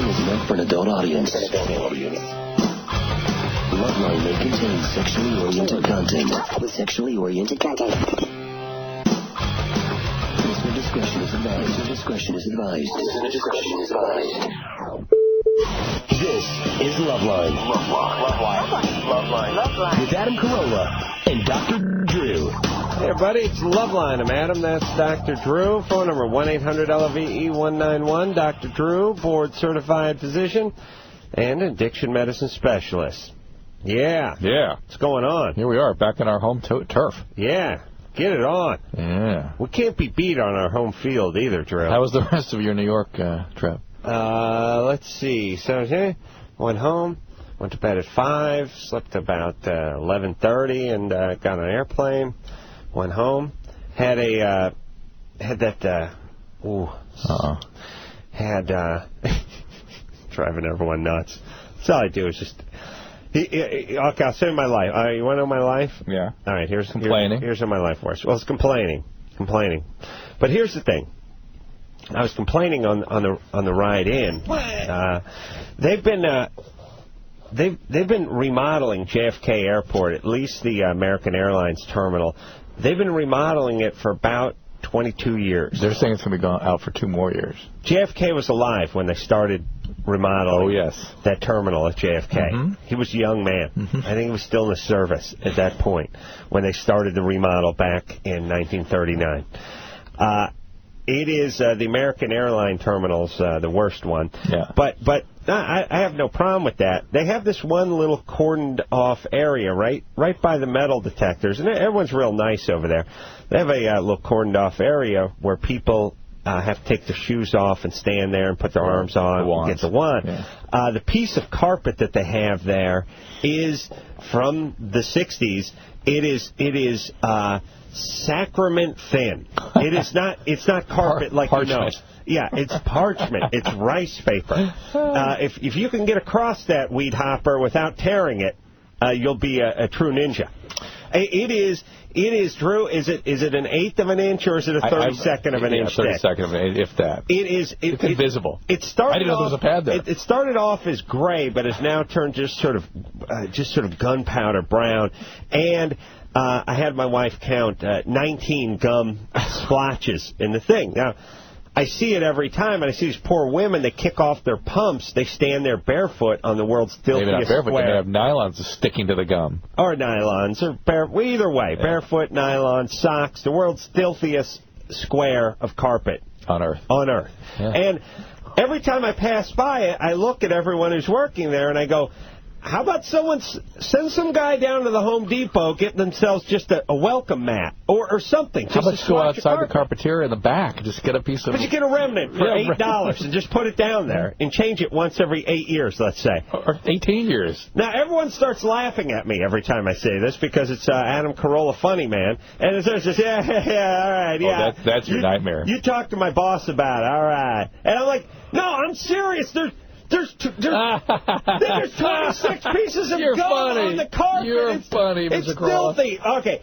Loveline is meant for an adult audience. Loveline may contain sexually oriented content. Sexually oriented content. Listener discretion is advised. Listener discretion is advised. Listener discretion is advised. This is Loveline. Loveline. With Adam Carolla and Dr. Drew. Hey, everybody, it's Loveline. I'm Adam. That's Dr. Drew. Phone number 1-800-LOVE-191. Dr. Drew, board-certified physician and addiction medicine specialist. Yeah. What's going on? Here we are, back in our home turf. Yeah. Get it on. Yeah. We can't be beat on our home field either, Drew. How was the rest of your New York trip? Let's see. So, went home, went to bed at 5, slept about 11:30, and got on an airplane. Went home, had driving everyone nuts. That's all I do is just. Okay, I'll say my life. You want to know my life? Yeah. All right. Here's complaining. Here's how my life works. Well, it's complaining. But here's the thing. I was complaining on the ride in. They've been remodeling JFK Airport, at least the American Airlines terminal. They've been remodeling it for about 22 years. They're saying it's going to be out for 2 more years. JFK was alive when they started remodeling that terminal at JFK. Mm-hmm. He was a young man. Mm-hmm. I think he was still in the service at that point when they started the remodel back in 1939. It is the American Airline terminal's the worst one. Yeah. But I have no problem with that. They have this one little cordoned off area right by the metal detectors, and everyone's real nice over there. They have a little cordoned off area where people have to take their shoes off and stand there and put their arms on and get the wand. Yeah. The piece of carpet that they have there is from the 60s. It is sacrament thin. It's not carpet like you know. Yeah, it's parchment. It's rice paper. If you can get across that weed hopper without tearing it, you'll be a true ninja. It is, Drew. Is it an 1/8 of an inch or is it a 32nd of an inch? 32nd of an inch, if that. It's invisible. I didn't know there was a pad there. It started off as gray, but has now turned just sort of gunpowder brown. And I had my wife count 19 gum splotches in the thing. Now, I see it every time, and I see these poor women, they kick off their pumps, they stand there barefoot on the world's filthiest Maybe not barefoot, square. They have nylons sticking to the gum. Or nylons, or either way, barefoot, nylon, socks, the world's filthiest square of carpet. On Earth. Yeah. And every time I pass by it, I look at everyone who's working there, and I go, how about someone send some guy down to the Home Depot, get themselves just a welcome mat or something. How about go outside the carpetera in the back and just get a piece of... But you get a remnant for $8 and just put it down there and change it once every 8 years, let's say. Or 18 years. Now, everyone starts laughing at me every time I say this because it's Adam Carolla Funny Man. And it's just, all right, yeah. Oh, that's your nightmare. You talk to my boss about it, all right. And I'm like, no, I'm serious. There's 26 pieces of gum on the carpet. You're funny, Mr. It's filthy. Okay,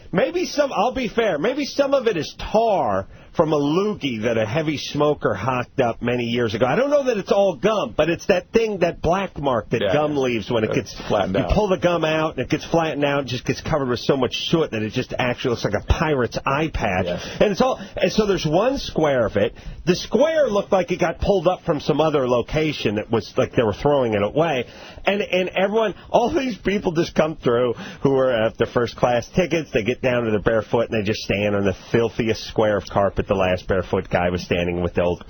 I'll be fair. Maybe some of it is tar from a loogie that a heavy smoker hocked up many years ago. I don't know that it's all gum, but it's that thing, that black mark that gum leaves when it gets flattened out. You pull the gum out, and it gets flattened out, and just gets covered with so much soot that it just actually looks like a pirate's eye patch. Yes. And so there's one square of it. The square looked like it got pulled up from some other location that was like they were throwing it away. And everyone, all these people just come through who are at their first-class tickets. They get down to their barefoot, and they just stand on the filthiest square of carpet the last barefoot guy was standing with the old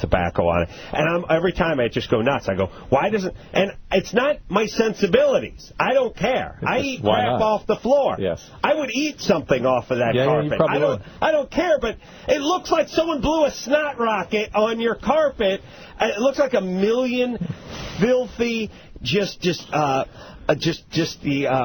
tobacco on it. And every time I just go nuts. I go, why doesn't... And it's not my sensibilities. I don't care. I eat crap off the floor. Yes. I would eat something off of that carpet. You probably would. I don't care, but it looks like someone blew a snot rocket on your carpet. It looks like a million filthy... Just the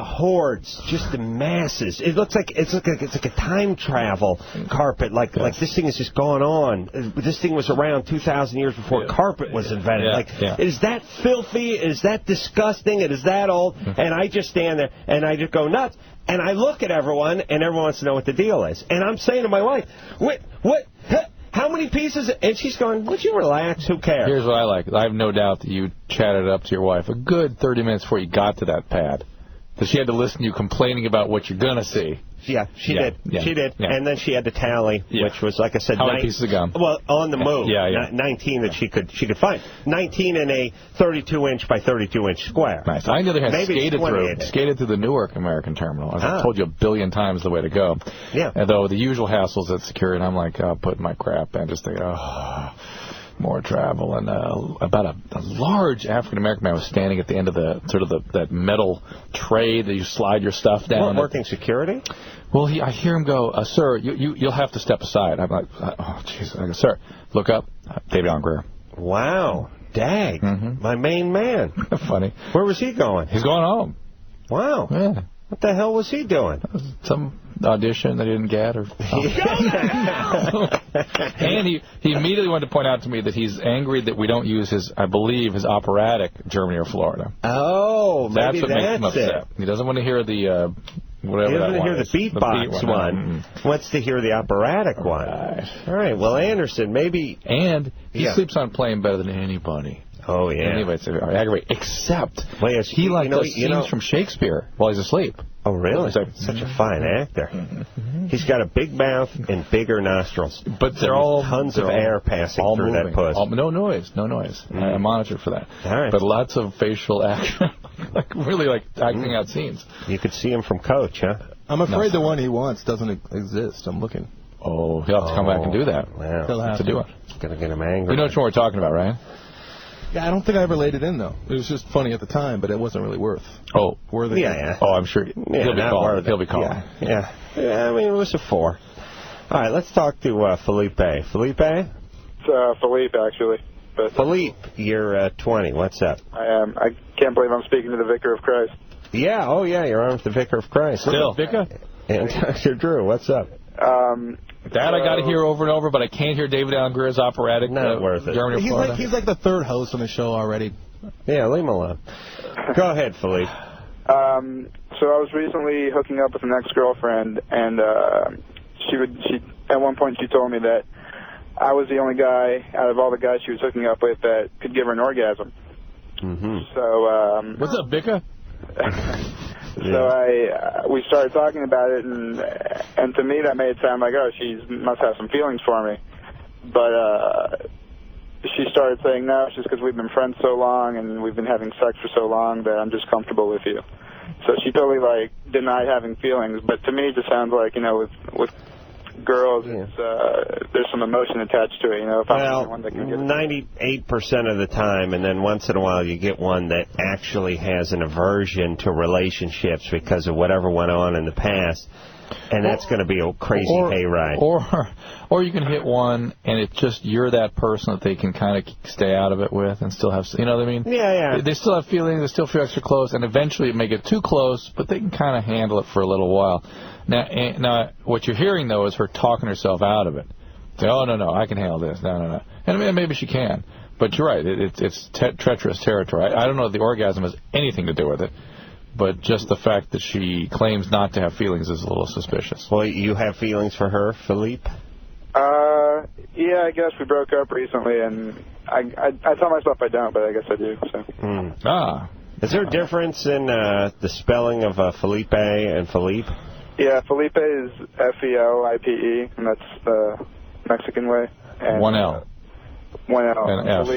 hordes, just the masses. It looks like it's like a time travel carpet. Like this thing has just gone on. This thing was around 2,000 years before carpet was invented. Is that filthy? Is that disgusting? Is that old? And I just stand there and I just go nuts. And I look at everyone, and everyone wants to know what the deal is. And I'm saying to my wife, what? How many pieces? And she's going, would you relax? Who cares? Here's what I like. I have no doubt that you chatted up to your wife a good 30 minutes before you got to that pad. That she had to listen to you complaining about what you're going to see. Yeah, she did. Yeah. She did. Yeah. And then she had to tally, which was, like I said, how many pieces of gum? Well, on the move. Yeah. 19 that she could find. 19 in a 32-inch by 32-inch square. Nice. I, on the other hand, skated through the Newark American Terminal. As I've told you a billion times the way to go. Yeah. Although the usual hassles at security, and I'm like, putting my crap in, just thinking, more travel. And about a large African-American man was standing at the end of that metal tray that you slide your stuff down. Working security? Well, I hear him go, sir, you'll have to step aside. I'm like, oh, jeez. I go, sir, look up. David Allen Greer. Wow. Dag. My main man. Funny. Where was he going? He's going home. Wow. Yeah. What the hell was he doing? Some audition that he didn't get. And he immediately wanted to point out to me that he's angry that we don't use his operatic Germany or Florida. Oh, that's maybe what makes him upset. He doesn't want to hear the whatever. He doesn't want to hear the beatbox one. Wants to hear the operatic one. All right. Well, Anderson, maybe. And he sleeps on a plane better than anybody. Oh, yeah. Anyways, except he does scenes from Shakespeare while he's asleep. Oh, really? Such a fine actor. He's got a big mouth and bigger nostrils. But they're all tons of air passing through that puss. No noise. I monitor for that. All right. But lots of facial action, really acting out scenes. You could see him from Coach, huh? I'm afraid the one he wants doesn't exist. I'm looking. Oh, he'll have to come back and do that. Wow. He'll have to do it. Gonna get him angry. You know which one we're talking about, right? Yeah, I don't think I ever laid it in, though. It was just funny at the time, but it wasn't really worth. Worthy. Yeah. Oh, I'm sure he'll be calling. He'll be calling. Yeah. I mean, it was a 4. All right, let's talk to Felipe. Felipe? It's Philippe, actually. But Philippe, you're 20. What's up? I am. I can't believe I'm speaking to the Vicar of Christ. Yeah. Oh, yeah. You're on with the Vicar of Christ. Still. Vicar? And Dr. Drew, what's up? That I got to hear over and over, but I can't hear David Allen Greer's operatic. Not worth it. Germany, Florida. He's like the third host on the show already. Yeah, leave him alone. Go ahead, Philippe. So I was recently hooking up with an ex-girlfriend, and she at one point she told me that I was the only guy out of all the guys she was hooking up with that could give her an orgasm. So what's up, Vicar? So we started talking about it, and to me that made it sound like, oh, she must have some feelings for me. But she started saying, no, it's just because we've been friends so long and we've been having sex for so long that I'm just comfortable with you. So she totally, denied having feelings. But to me it just sounds like, with girls, there's some emotion attached to it, if I'm the only one that can get it. 98% of the time, and then once in a while you get one that actually has an aversion to relationships because of whatever went on in the past, and that's going to be a crazy hayride. Or you can hit one, and it's just you're that person that they can kind of stay out of it with and still have, you know what I mean? Yeah. They still have feelings, they still feel extra close, and eventually it may get too close, but they can kind of handle it for a little while. Now, what you're hearing, though, is her talking herself out of it. Say, oh, no, I can handle this. No. And maybe she can. But you're right. It's treacherous territory. I don't know if the orgasm has anything to do with it, but just the fact that she claims not to have feelings is a little suspicious. Well, you have feelings for her, Philippe? Yeah, I guess we broke up recently, and I tell myself I don't, but I guess I do. So. Is there a difference in the spelling of Felipe and Philippe? Yeah, Felipe is Felipe, and that's the Mexican way. And, 1 L. 1 L. And F.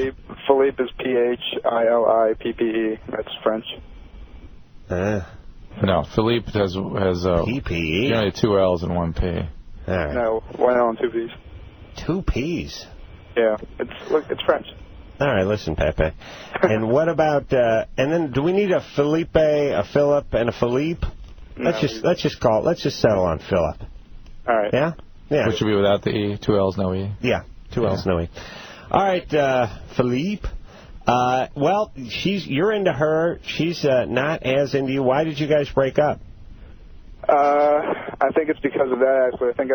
Philippe is Philippe, that's French. No, Philippe has PPE? Generally 2 L's and 1 P. All right. No, 1 L and 2 P's. 2 P's? Yeah, it's French. All right, listen, Pepe. And what about, and then do we need a Felipe, a Philip, and a Philippe? Let's just settle on Philip. All right. Yeah? Yeah. Which should be without the E, 2 L's, no E. Yeah, 2 L's, no E. All right, Philippe. Well, you're into her. She's not as into you. Why did you guys break up? I think it's because of that, actually. I think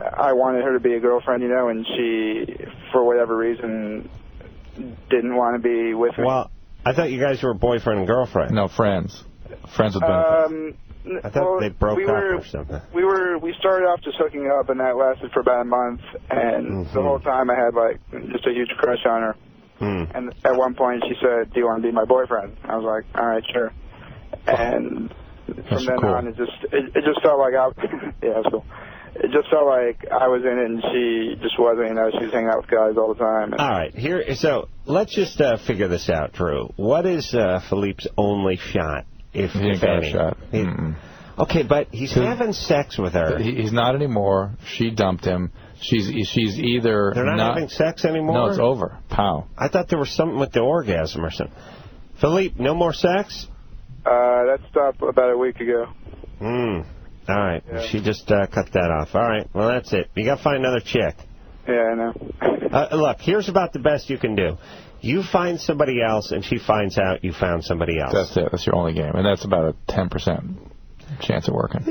I wanted her to be a girlfriend, and she, for whatever reason, didn't want to be with me. Well, I thought you guys were boyfriend and girlfriend. No, friends. Friends with benefits. I thought they broke up or something. We started off just hooking up, and that lasted for about a month. And the whole time I had like just a huge crush on her. And at one point she said, "Do you want to be my boyfriend?" I was like, "All right, sure." And from then on, it just felt like that's cool. It just felt like I was in it and she just wasn't. You know, she was hanging out with guys all the time. All right, so let's just figure this out, Drew. What is Philippe's only shot, if any? Shot. Okay, but he's having sex with her. He's not anymore. She dumped him. She's either They're not having sex anymore? No, it's over. Pow. I thought there was something with the orgasm or something. Philippe, no more sex? That stopped about a week ago. All right. Yeah. She just cut that off. All right. Well, that's it. You got to find another chick. Yeah, I know. Look, here's about the best you can do. You find somebody else, and she finds out you found somebody else. That's it. That's your only game. And that's about a 10% chance of working.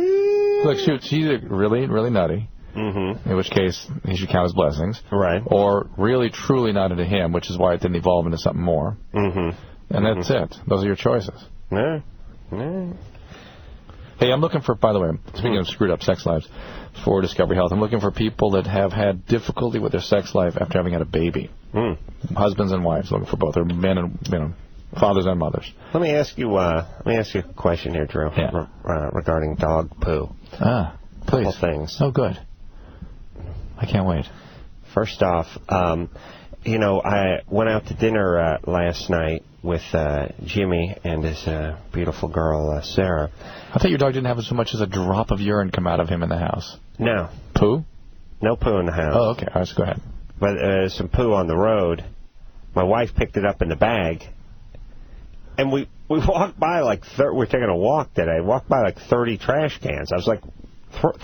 Look, shoot, she's really, really nutty. In which case, he should count his blessings. Right. Or really, truly not into him, which is why it didn't evolve into something more. And that's it. Those are your choices. Yeah. Hey, I'm looking for, by the way, speaking of screwed up sex lives, for Discovery Health, I'm looking for people that have had difficulty with their sex life after having had a baby. Husbands and wives, looking for both. Or men and, fathers and mothers. Let me ask you a question here, Drew, regarding dog poo. Please. Couple things. Oh, good. I can't wait. First off, I went out to dinner last night with Jimmy and his beautiful girl, Sarah. I thought your dog didn't have so much as a drop of urine come out of him in the house. No. Poo? No poo in the house. Oh, okay. All right, so go ahead. But some poo on the road. My wife picked it up in the bag. And we walked by we're taking a walk today. Walked by 30 trash cans. I was like,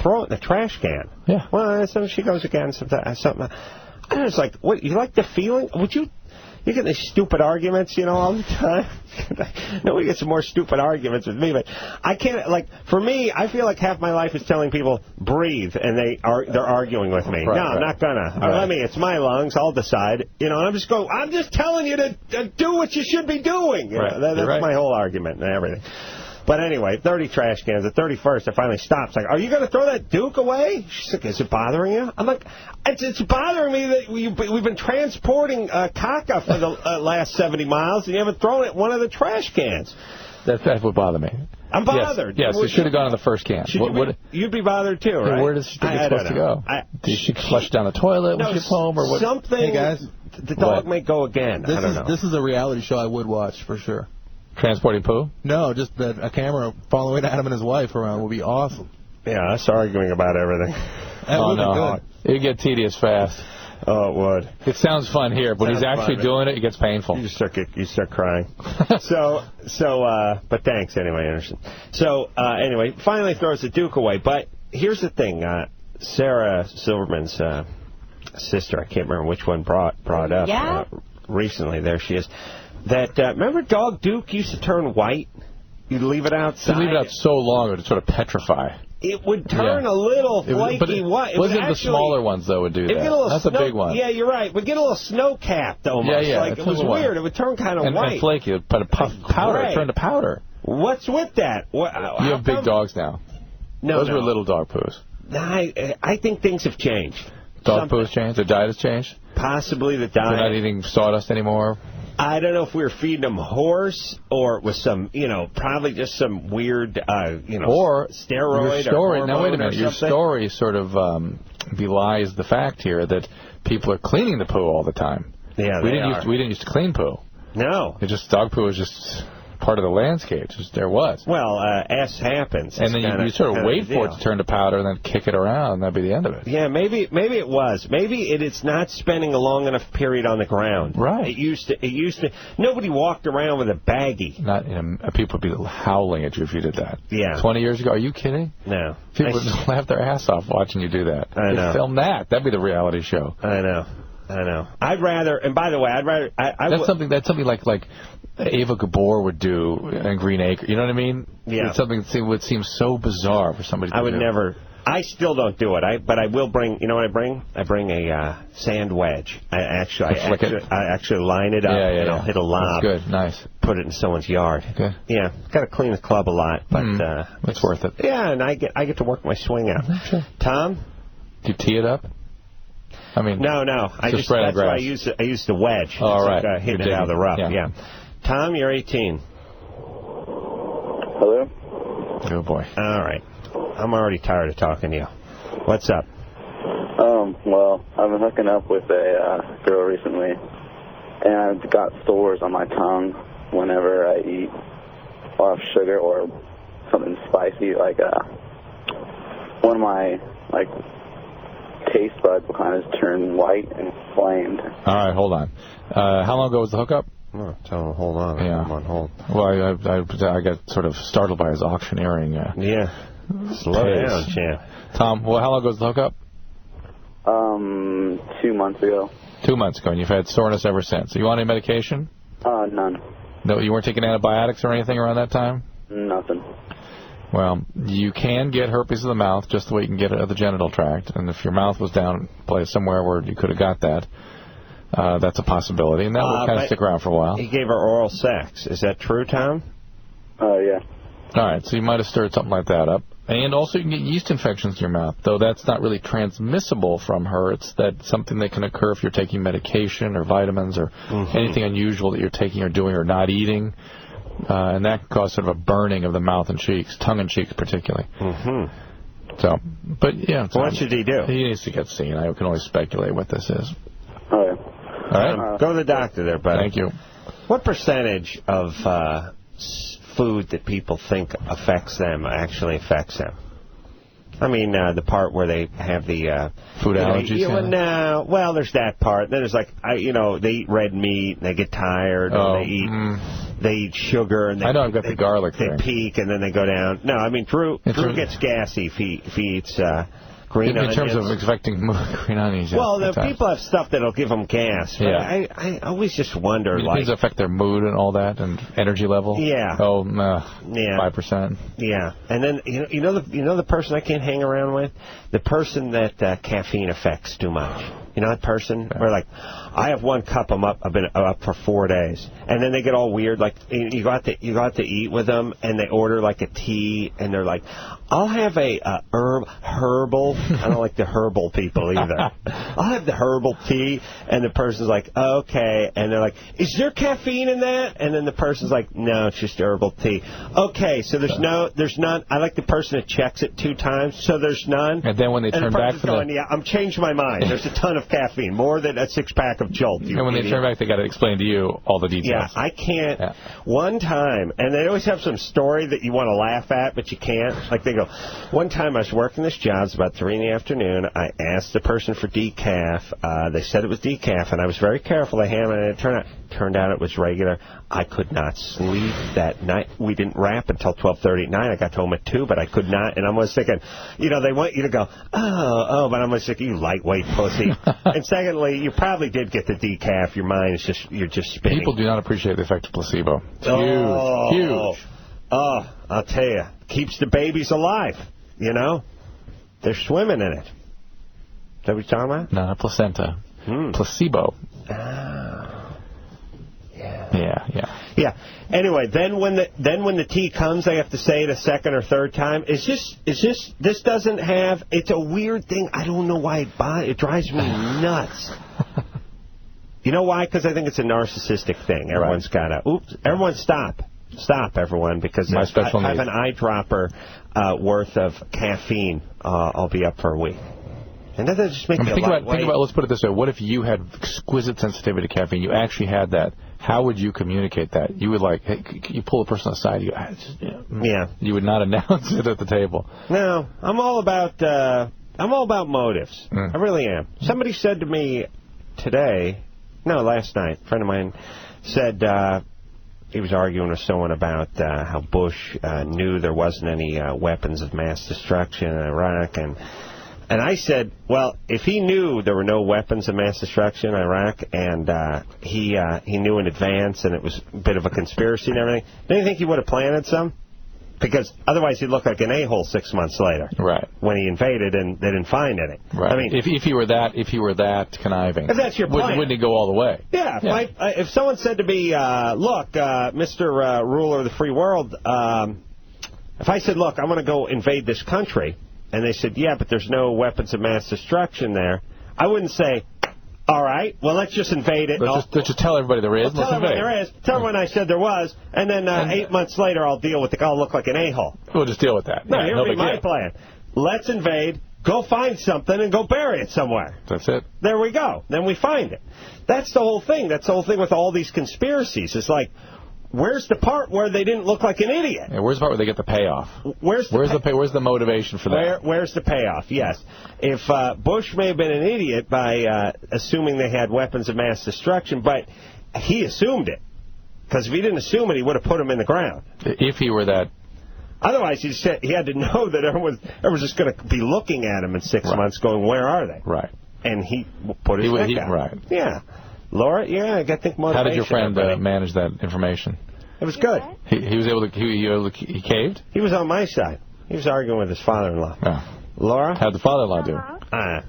throw it in the trash can. Yeah. Well, so she goes again. Something. I was like, what? You like the feeling? You get these stupid arguments, all the time. Nobody gets some more stupid arguments with me, but I can't. For me, I feel like half my life is telling people breathe, and they're arguing with me. Right, I'm not gonna. Let me. It's my lungs. I'll decide. And I'm just telling you to do what you should be doing. That's my whole argument and everything. But anyway, 30 trash cans. The 31st, I finally stopped. Like, are you going to throw that Duke away? She's like, is it bothering you? I'm like, it's bothering me that we've been transporting caca for the last 70 miles, and you haven't thrown it in one of the trash cans. That would bother me. I'm bothered. Yes, it should have gone in the first can. You'd be bothered too, right? Where does she think it's supposed to go? Did she flush down the toilet when she gets home, or what? Something. Hey guys, the dog may go again. I don't know. This is a reality show I would watch for sure. Transporting poo? No, just a camera following Adam and his wife around would be awesome. Yeah, us arguing about everything. That would be good. It'd get tedious fast. Oh, it would. It sounds fun here, but when he's actually doing it, it gets painful. You start crying. But thanks anyway, Anderson. So, anyway, finally throws the Duke away. But here's the thing. Sarah Silverman's sister, I can't remember which one brought up recently. There she is. Remember Dog Duke used to turn white? You'd leave it outside. You'd leave it out so long it would sort of petrify. It would turn a little flaky white. Wasn't the smaller ones, though, would do that? That's a big one. Yeah, you're right. We'd get a little snow-capped almost. Yeah. It was weird. It would turn kind of white. And flaky. It would put a puff powder. It turned to powder. What's with that? You have big dogs now. Those were little dog poos. I think things have changed. Dog poos changed? Their diet has changed? Possibly the diet. They're not eating sawdust anymore? I don't know if we were feeding them horse or with some, probably just some weird, or steroid your story, or now, wait a minute. Your story sort of belies the fact here that people are cleaning the poo all the time. Yeah, we didn't used to clean poo. No. Dog poo was just part of the landscape. There was. Well, happens. And then you sort of wait for it to turn to powder and then kick it around, and that'd be the end of it. Yeah, maybe it was. Maybe it's not spending a long enough period on the ground. Right. It used to. Nobody walked around with a baggie. People would be howling at you if you did that. Yeah. 20 years ago, are you kidding? No. People would just laugh their ass off watching you do that. I know. Film that. That'd be the reality show. I know. I'd rather. And by the way, That's something like Ava Gabor would do in Green Acre. You know what I mean? Yeah. It's something that would seem so bizarre for somebody to do. I would never. I still don't do it. But I will bring. You know what I bring? I bring a sand wedge. I actually line it up and I'll hit a lob. That's good. Nice. Put it in someone's yard. Good. Yeah. Got to clean the club a lot, but it's worth it. Yeah, and I get to work my swing out. Sure. Tom, do you tee it up? I mean, no. That's why I use the wedge. All right. Like, hitting it out of the rough. Yeah. Tom, you're 18. Hello? Oh, boy. All right. I'm already tired of talking to you. What's up? Well, I've been hooking up with a girl recently, and I've got sores on my tongue whenever I eat a lot of sugar or something spicy. Like, one of my, taste buds will kind of turn white and inflamed. All right, hold on. How long ago was the hookup? Oh, tell him, hold on. Yeah. I'm on hold. Well, I got sort of startled by his auctioneering. Yeah. Slow down, champ. Tom, well, how long ago was the hookup? 2 months ago. 2 months ago, and you've had soreness ever since. You want any medication? None. No, you weren't taking antibiotics or anything around that time? Nothing. Well, you can get herpes of the mouth just the way you can get it of the genital tract. And if your mouth was down place somewhere where you could have got that, that's a possibility. And that will kind of stick around for a while. He gave her oral sex. Is that true, Tom? Yeah. All right, so you might have stirred something like that up. And also you can get yeast infections in your mouth, though that's not really transmissible from her. It's something that can occur if you're taking medication or vitamins or anything unusual that you're taking or doing or not eating. And that can cause sort of a burning of the mouth and cheeks, tongue and cheeks particularly. So, but yeah. What should he do? He needs to get seen. I can only speculate what this is. Oh, yeah. All right. Go to the doctor there, buddy. Thank you. What percentage of food that people think affects them actually affects them? I mean, the part where they have the food allergies. No, well, there's that part. Then there's like, they eat red meat and they get tired. Or they eat sugar and I know I've got the garlic they peak and then they go down. No, I mean Drew gets gassy if he eats green onions. In terms of affecting green onions. Well, people have stuff that'll give them gas. But I always just wonder, does it affect their mood and all that and energy level? Yeah. Oh, 5%. Yeah. And then you know the person I can't hang around with, the person that caffeine affects too much. You know that person? Where like, I have 1 cup, I've been up for 4 days, and then they get all weird. Like you go out to eat with them, and they order like a tea, and they're like, I'll have a herbal. I don't like the herbal people either. I'll have the herbal tea, and the person's like, okay, and they're like, is there caffeine in that? And then the person's like, no, it's just herbal tea. Okay, so there's none. I like the person that checks it 2 times, so there's none. And then when they turn back for I'm changing my mind. There's a ton of caffeine, more than a 6-pack of Jolt. And when they turn back, they got to explain to you all the details. Yeah, I can't. Yeah. One time, and they always have some story that you want to laugh at, but you can't. Like they go, one time I was working this job, it's about 3 in the afternoon. I asked the person for decaf. They said it was decaf, and I was very careful. I hammered it, and it turned out it was regular. I could not sleep that night. We didn't wrap until 12:30 at night. I got home at 2, but I could not. And I was thinking, they want you to go, oh, but I'm just thinking, you lightweight pussy. And secondly, you probably did get the decaf. Your mind is you're just spinning. People do not appreciate the effect of placebo. It's huge. Oh, I'll tell you, keeps the babies alive. They're swimming in it. Is that what you're talking about? No, not placenta. Placebo. Yeah. Anyway, then when the tea comes, I have to say it a second or third time. This doesn't have. It's a weird thing. I don't know why it drives me nuts. You know why? Because I think it's a narcissistic thing. Everyone's got to. Oops. Everyone stop, everyone, because I have an eyedropper worth of caffeine. I'll be up for a week. And that doesn't just make me think about, let's put it this way. What if you had exquisite sensitivity to caffeine? You actually had that. How would you communicate that? You would hey, you pull a person aside. You would not announce it at the table. No, I'm all about motives. I really am. Somebody said to me last night, a friend of mine said he was arguing with someone about how Bush knew there wasn't any weapons of mass destruction in Iraq, and I said, well, if he knew there were no weapons of mass destruction in Iraq, and he knew in advance, and it was a bit of a conspiracy and everything, don't you think he would have planted some? Because otherwise he'd look like an a-hole 6 months later. Right. When he invaded and they didn't find any. Right. I mean, if he were that conniving. If that's your plan. Wouldn't he go all the way? Yeah. If someone said to me, look, Mr. Ruler of the free world, if I said, look, I'm going to go invade this country, and they said, yeah, but there's no weapons of mass destruction there, I wouldn't say, all right, well, let's just invade it. Let's just tell everybody there is. Tell everyone there is. Tell everyone I said there was. And then 8 months later, I'll look like an a-hole. We'll just deal with that. No, here'll be my plan. Let's invade, go find something, and go bury it somewhere. That's it. There we go. Then we find it. That's the whole thing. That's the whole thing with all these conspiracies. It's like, where's the part where they didn't look like an idiot? Yeah, where's the part where they get the payoff? Where's the motivation for that? Where's the payoff? Yes. If Bush may have been an idiot by assuming they had weapons of mass destruction, but he assumed it. Because if he didn't assume it, he would have put them in the ground. If he were that... Otherwise, he had to know that everyone's just going to be looking at him in 6 months going, where are they? Right. And he put his neck out. Right. Yeah. Laura, I think motivation. How did your friend manage that information? It was good. He was able to... He caved? He was on my side. He was arguing with his father-in-law. Oh. Laura? How'd the father-in-law do? Hi.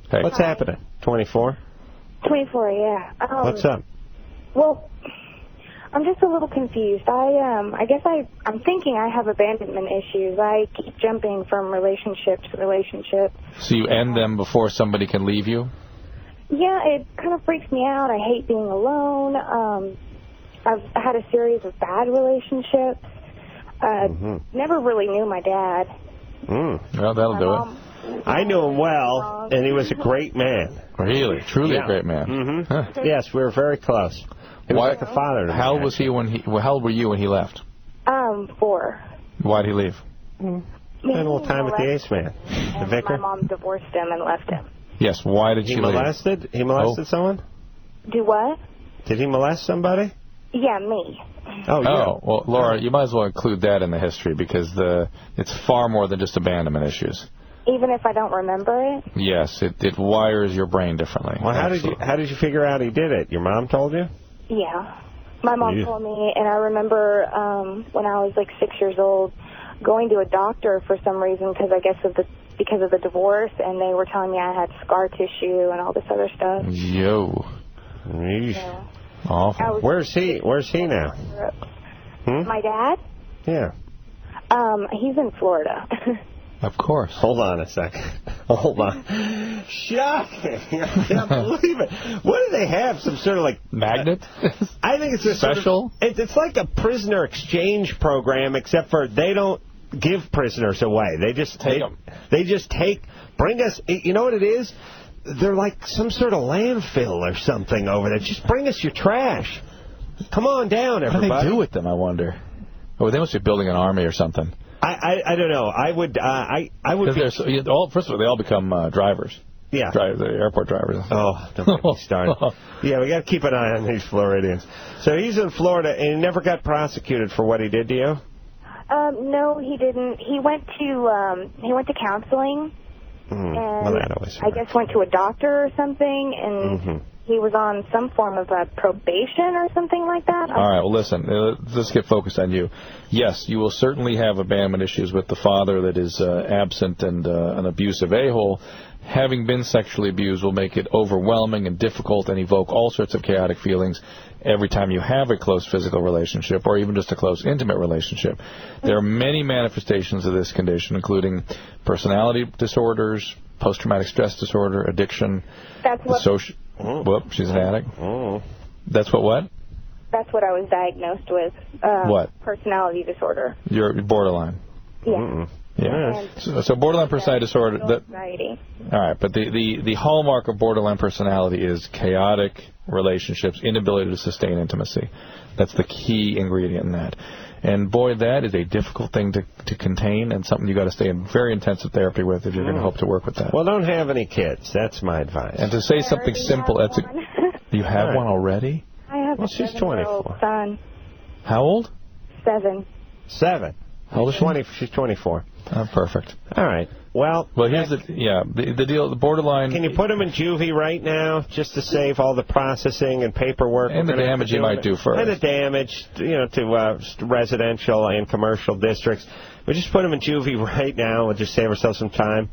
Hey. What's happening? 24? 24, yeah. What's up? Well, I'm just a little confused. I guess I'm thinking I have abandonment issues. I keep jumping from relationship to relationship. So you end them before somebody can leave you? Yeah, it kind of freaks me out. I hate being alone. I've had a series of bad relationships. Never really knew my dad. Well, that'll do it. I knew him well, and he was a great man. Really? Truly a great man. Huh. Yes, we were very close. He was like a father to me. How old was he how old were you when he left? 4. Why'd he leave? Spent a little time with the ace man. The vicar? My mom divorced him and left him. Yes, why did she leave? He molested someone? Do what? Did he molest somebody? Yeah, me. Oh, yeah. Oh, well, Laura, you might as well include that in the history because it's far more than just abandonment issues. Even if I don't remember it? Yes, it wires your brain differently. Well, how did you figure out he did it? Your mom told you? Yeah. My mom told me, and I remember when I was like 6 years old going to a doctor for some reason because I guess because of the divorce, and they were telling me I had scar tissue and all this other stuff. Yo. Yeah. Awful. Where's he now? My dad? Yeah. He's in Florida. Of course. Hold on a second. Hold on. Shocking. I can't believe it. What do they have? Some sort of like... magnet? I think it's a special. It's like a prisoner exchange program, except for they don't give prisoners away. They just take them. They just bring us... You know what it is? They're like some sort of landfill or something over there. Just bring us your trash. Come on down, everybody. What do they do with them, I wonder? Oh, they must be building an army or something. I don't know. I would first of all, they all become drivers. Yeah. The airport drivers. Oh, don't get me started. Yeah, we got to keep an eye on these Floridians. So he's in Florida, and he never got prosecuted for what he did to you? No, he didn't. He went to counseling. And well, that always I guess went to a doctor or something, and he was on some form of probation or something like that. All right, well, listen, let's get focused on you. Yes, you will certainly have abandonment issues with the father that is absent and an abusive a-hole. Having been sexually abused will make it overwhelming and difficult and evoke all sorts of chaotic feelings every time you have a close physical relationship or even just a close intimate relationship. There are many manifestations of this condition, including personality disorders, post-traumatic stress disorder, addiction. That's what... Whoop, she's an addict. That's what? That's what I was diagnosed with. What? Personality disorder. You're borderline. Yeah. Yeah. So borderline personality disorder. Anxiety. All right, but the hallmark of borderline personality is chaotic relationships, inability to sustain intimacy. That's the key ingredient in that. And boy, that is a difficult thing to contain and something you got to stay in very intensive therapy with if you're going to hope to work with that. Well, don't have any kids. That's my advice. And to say something simple, you have one already? I have a she's 24. son. How old? 7. 7. How old is she? She's 24. Perfect. All right. Well, here's the deal. The borderline. Can you put him in juvie right now, just to save all the processing and paperwork and the damage you might do first, and the damage, to residential and commercial districts? We just put him in juvie right now. We'll just save ourselves some time.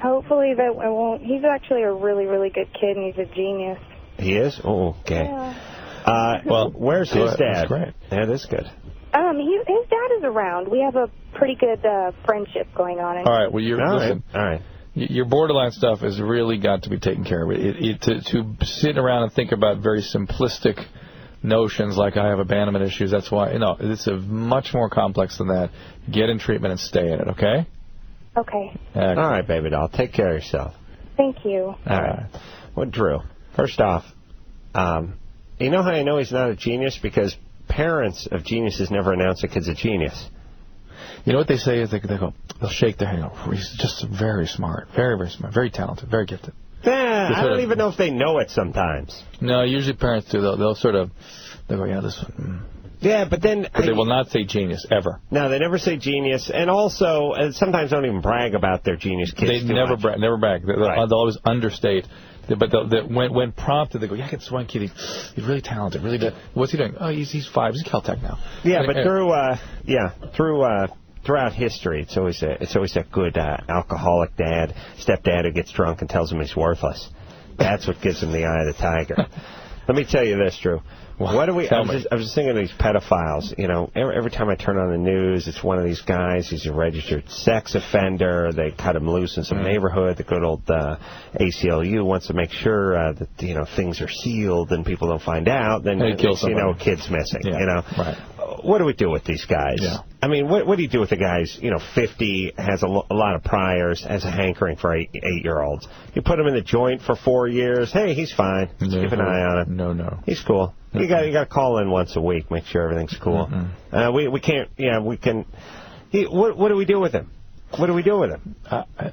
Hopefully that won't. He's actually a really, really good kid, and he's a genius. He is? Oh, okay. Yeah. Well, where's his dad? That's great. Yeah, that's good. His dad is around. We have a pretty good friendship going on. All right. Well, listen. All right. Your borderline stuff has really got to be taken care of. To sit around and think about very simplistic notions like I have abandonment issues. That's why. No, it's much more complex than that. Get in treatment and stay in it. Okay. Okay. All right, baby doll. Take care of yourself. Thank you. All right. Well, Drew, first off, you know how I know he's not a genius? Because parents of geniuses never announce a kid's a genius. You know what they say is they'll shake their hand. He's just very smart, very, very smart, very talented, very gifted. Yeah, I don't even know if they know it sometimes. No, usually parents do. They'll go, yeah, this one. Yeah, but then... But they will not say genius, ever. No, they never say genius, and also sometimes don't even brag about their genius kids. They never brag. They'll always understate. But when prompted, they go, yeah, I get this one kid. He's really talented, really good. What's he doing? Oh, he's 5. He's Caltech now. Yeah, but throughout history, it's always that good alcoholic stepdad who gets drunk and tells him he's worthless. That's what gives him the eye of the tiger. Let me tell you this, Drew. What do we? I was just thinking of these pedophiles. Every time I turn on the news, it's one of these guys. He's a registered sex offender. They cut him loose in some neighborhood. The good old ACLU wants to make sure that things are sealed and people don't find out. Then a kid's missing. Yeah. Right. What do we do with these guys? Yeah. I mean, what do you do with the guys, 50, has a lot of priors, has a hankering for 8-year-olds? You put him in the joint for 4 years. Hey, he's fine. Just keep an eye on him. No. He's cool. You got to call in once a week, make sure everything's cool. We can't. Yeah, we can. What do we do with him? What do we do with him?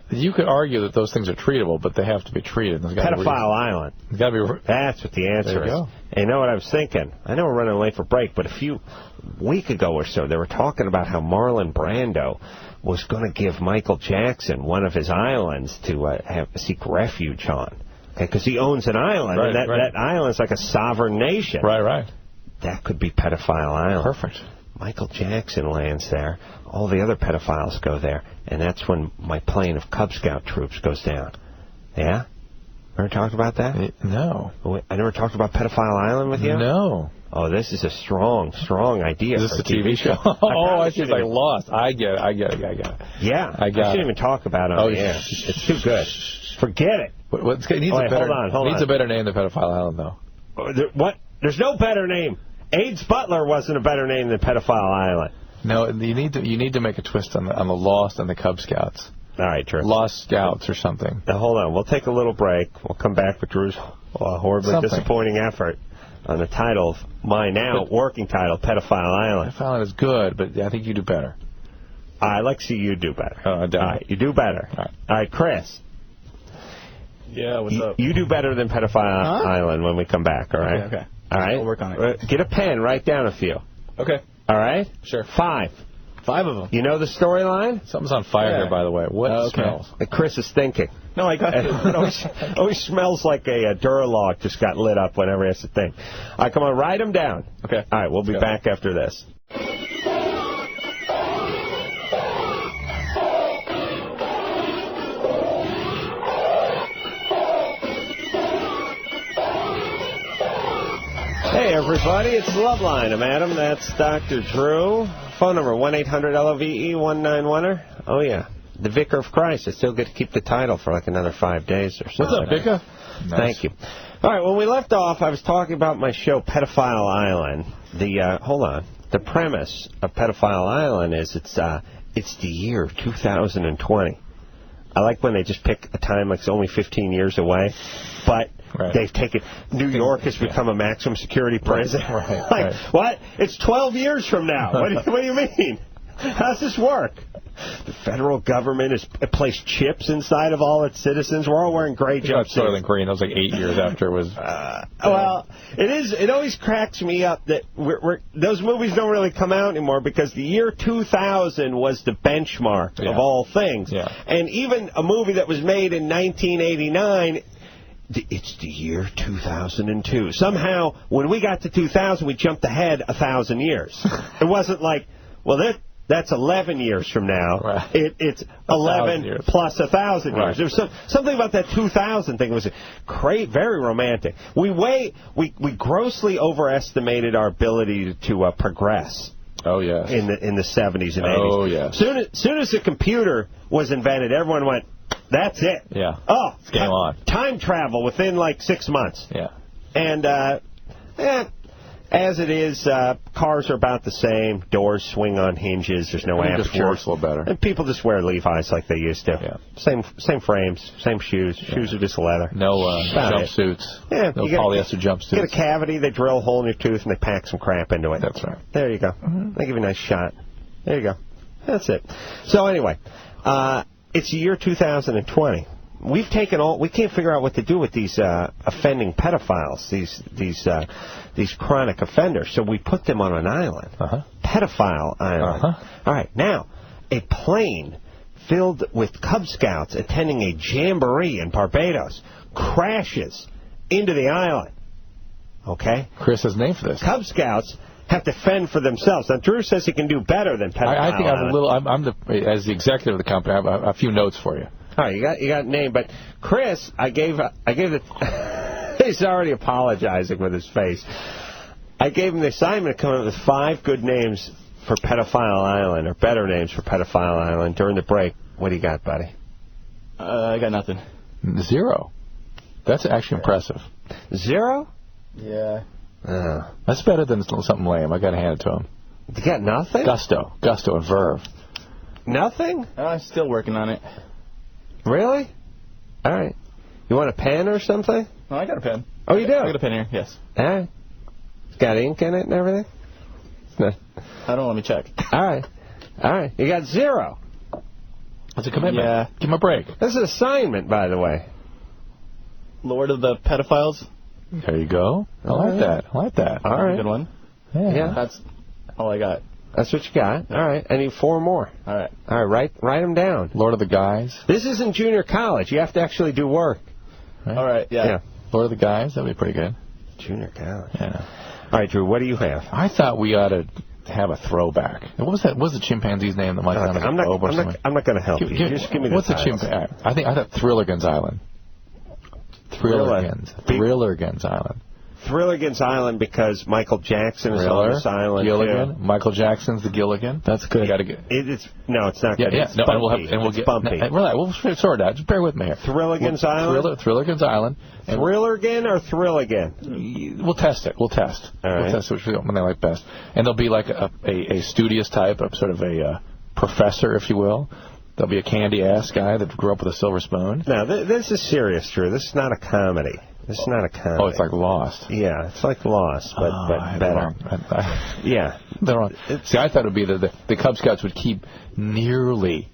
You could argue that those things are treatable, but they have to be treated. Pedophile Island. That's what the answer is. And you know what I was thinking? I know we're running late for break, but a week ago or so, they were talking about how Marlon Brando was going to give Michael Jackson one of his islands to seek refuge on. Because he owns an island, and that island's like a sovereign nation. Right. That could be Pedophile Island. Perfect. Michael Jackson lands there. All the other pedophiles go there. And that's when my plane of Cub Scout troops goes down. Yeah? Ever talked about that? No. I never talked about Pedophile Island with you? No. Oh, this is a strong idea. Is this a TV show? I see. It's like Lost. I get it. Yeah. I shouldn't even talk about it on the air. It's too good. Forget it. It needs a better name than Pedophile Island, though. What? There's no better name. AIDS Butler wasn't a better name than Pedophile Island. No, you need to make a twist on the Lost and the Cub Scouts. All right, Drew. Lost Scouts or something. Now, hold on. We'll take a little break. We'll come back with Drew's horribly disappointing effort on the title of my working title, Pedophile Island. Pedophile Island is good, but I think you do better. I'd like to see you do better. All right, you do better. All right, Chris. Yeah, what's up? You do better than Pedophile Island when we come back, all right? Okay. All right? I'll work on it. Get a pen, write down a few. Okay. All right? Sure. 5. 5 of them. You know the storyline? Something's on fire here, by the way. What smells? Chris is thinking. No, I got it. It always smells like a Duralog just got lit up whenever he has to think. All right, come on, write them down. Okay. All right, we'll be back after this. Hey, everybody, it's Loveline. I'm Adam. That's Dr. Drew. Phone number, 1-800-LOVE-191-er. Oh, yeah. The Vicar of Christ. I still get to keep the title for like another 5 days or so. What's up, Vicar? Nice. Thank you. All right, when we left off, I was talking about my show, Pedophile Island. Hold on. The premise of Pedophile Island is it's the year 2020. I like when they just pick a time like it's only 15 years away, but they've taken... New York has become a maximum security prison. Right. What? It's 12 years from now. What do you mean? How's this work? The federal government has placed chips inside of all its citizens. We're all wearing gray jumpsuits. Soylent Green. That was like 8 years after it was. Well, it always cracks me up that those movies don't really come out anymore because the year 2000 was the benchmark of all things. Yeah. And even a movie that was made in 1989. It's the year 2002. Somehow, when we got to 2000, we jumped ahead 1,000 years. It wasn't like, well, that's 11 years from now. Right. It's 11 plus 1,000 years. Right. There was something about that 2000 thing. It was very romantic. We grossly overestimated our ability to progress. Oh, yes. In the 70s and 80s. Oh, yes. Soon as the computer was invented, everyone went, that's it. Yeah. Oh, it's game on. Time travel within like 6 months. Yeah. And as it is, cars are about the same. Doors swing on hinges. There's no afterworks. Just works a little better. And people just wear Levi's like they used to. Yeah. Same frames, same shoes. Yeah. Shoes are just leather. No jumpsuits. Yeah. No polyester jumpsuits. Get a cavity, they drill a hole in your tooth, and they pack some crap into it. That's right. There you go. They give you a nice shot. There you go. That's it. So anyway, it's the year 2020. We can't figure out what to do with these offending pedophiles, these chronic offenders. So we put them on an island, pedophile island. All right, now a plane filled with Cub Scouts attending a jamboree in Barbados crashes into the island. Okay, Chris has a name for this. Cub Scouts have to fend for themselves. Now, Drew says he can do better than pedophile. I think as the executive of the company, I have a few notes for you. All right, you got a name, but Chris, I gave it. He's already apologizing with his face. I gave him the assignment to come up with 5 good names for Pedophile Island, or better names for Pedophile Island during the break. What do you got, buddy? I got nothing. 0. That's actually impressive. 0? Yeah. That's better than something lame. I got to hand it to him. You got nothing? Gusto and verve. Nothing? I'm still working on it. Really? All right. You want a pen or something? No, I got a pen. Oh, you do? I got a pen here, yes. All right. It's got ink in it and everything? No. I don't let me check. All right. You got 0. That's a commitment. Yeah. Give him a break. That's an assignment, by the way. Lord of the Pedophiles. There you go. I like that. All right. Good one. Yeah. That's all I got. That's what you got. All right. I need 4 more. All right. All right. Write them down. Lord of the Guys. This isn't junior college. You have to actually do work. Right? All right. Yeah. Lord of the Guys. That'd be pretty good. Junior college. Yeah. All right, Drew. What do you have? I thought we ought to have a throwback. What was that? What was the chimpanzee's name that might sound like a globe or something? I'm not going to help you. Just give me the What's titles. the chimpanzee? I thought Thrillergan's Island. Thrillergan's Island. Thrillergan's Island because Michael Jackson is on this island. Gilligan. Too. Michael Jackson's the Gilligan. That's good. You got to get. No, it's not good. Yeah. It's No, bumpy. and we'll get bumpy. We'll sort it out. Just bear with me here. Thrillergan's Island. Thrillergan's Island. Thrillergan or Thrilligan? We'll test it. All right. We'll test which one they like best. And there'll be like a studious type, of sort of a professor, if you will. There'll be a candy-ass guy that grew up with a silver spoon. No, this is serious, Drew. This is not a comedy. This is not a comedy. Oh, it's like Lost. Yeah, it's like Lost, but better. Yeah. They're wrong. See, I thought it would be that the Cub Scouts would keep nearly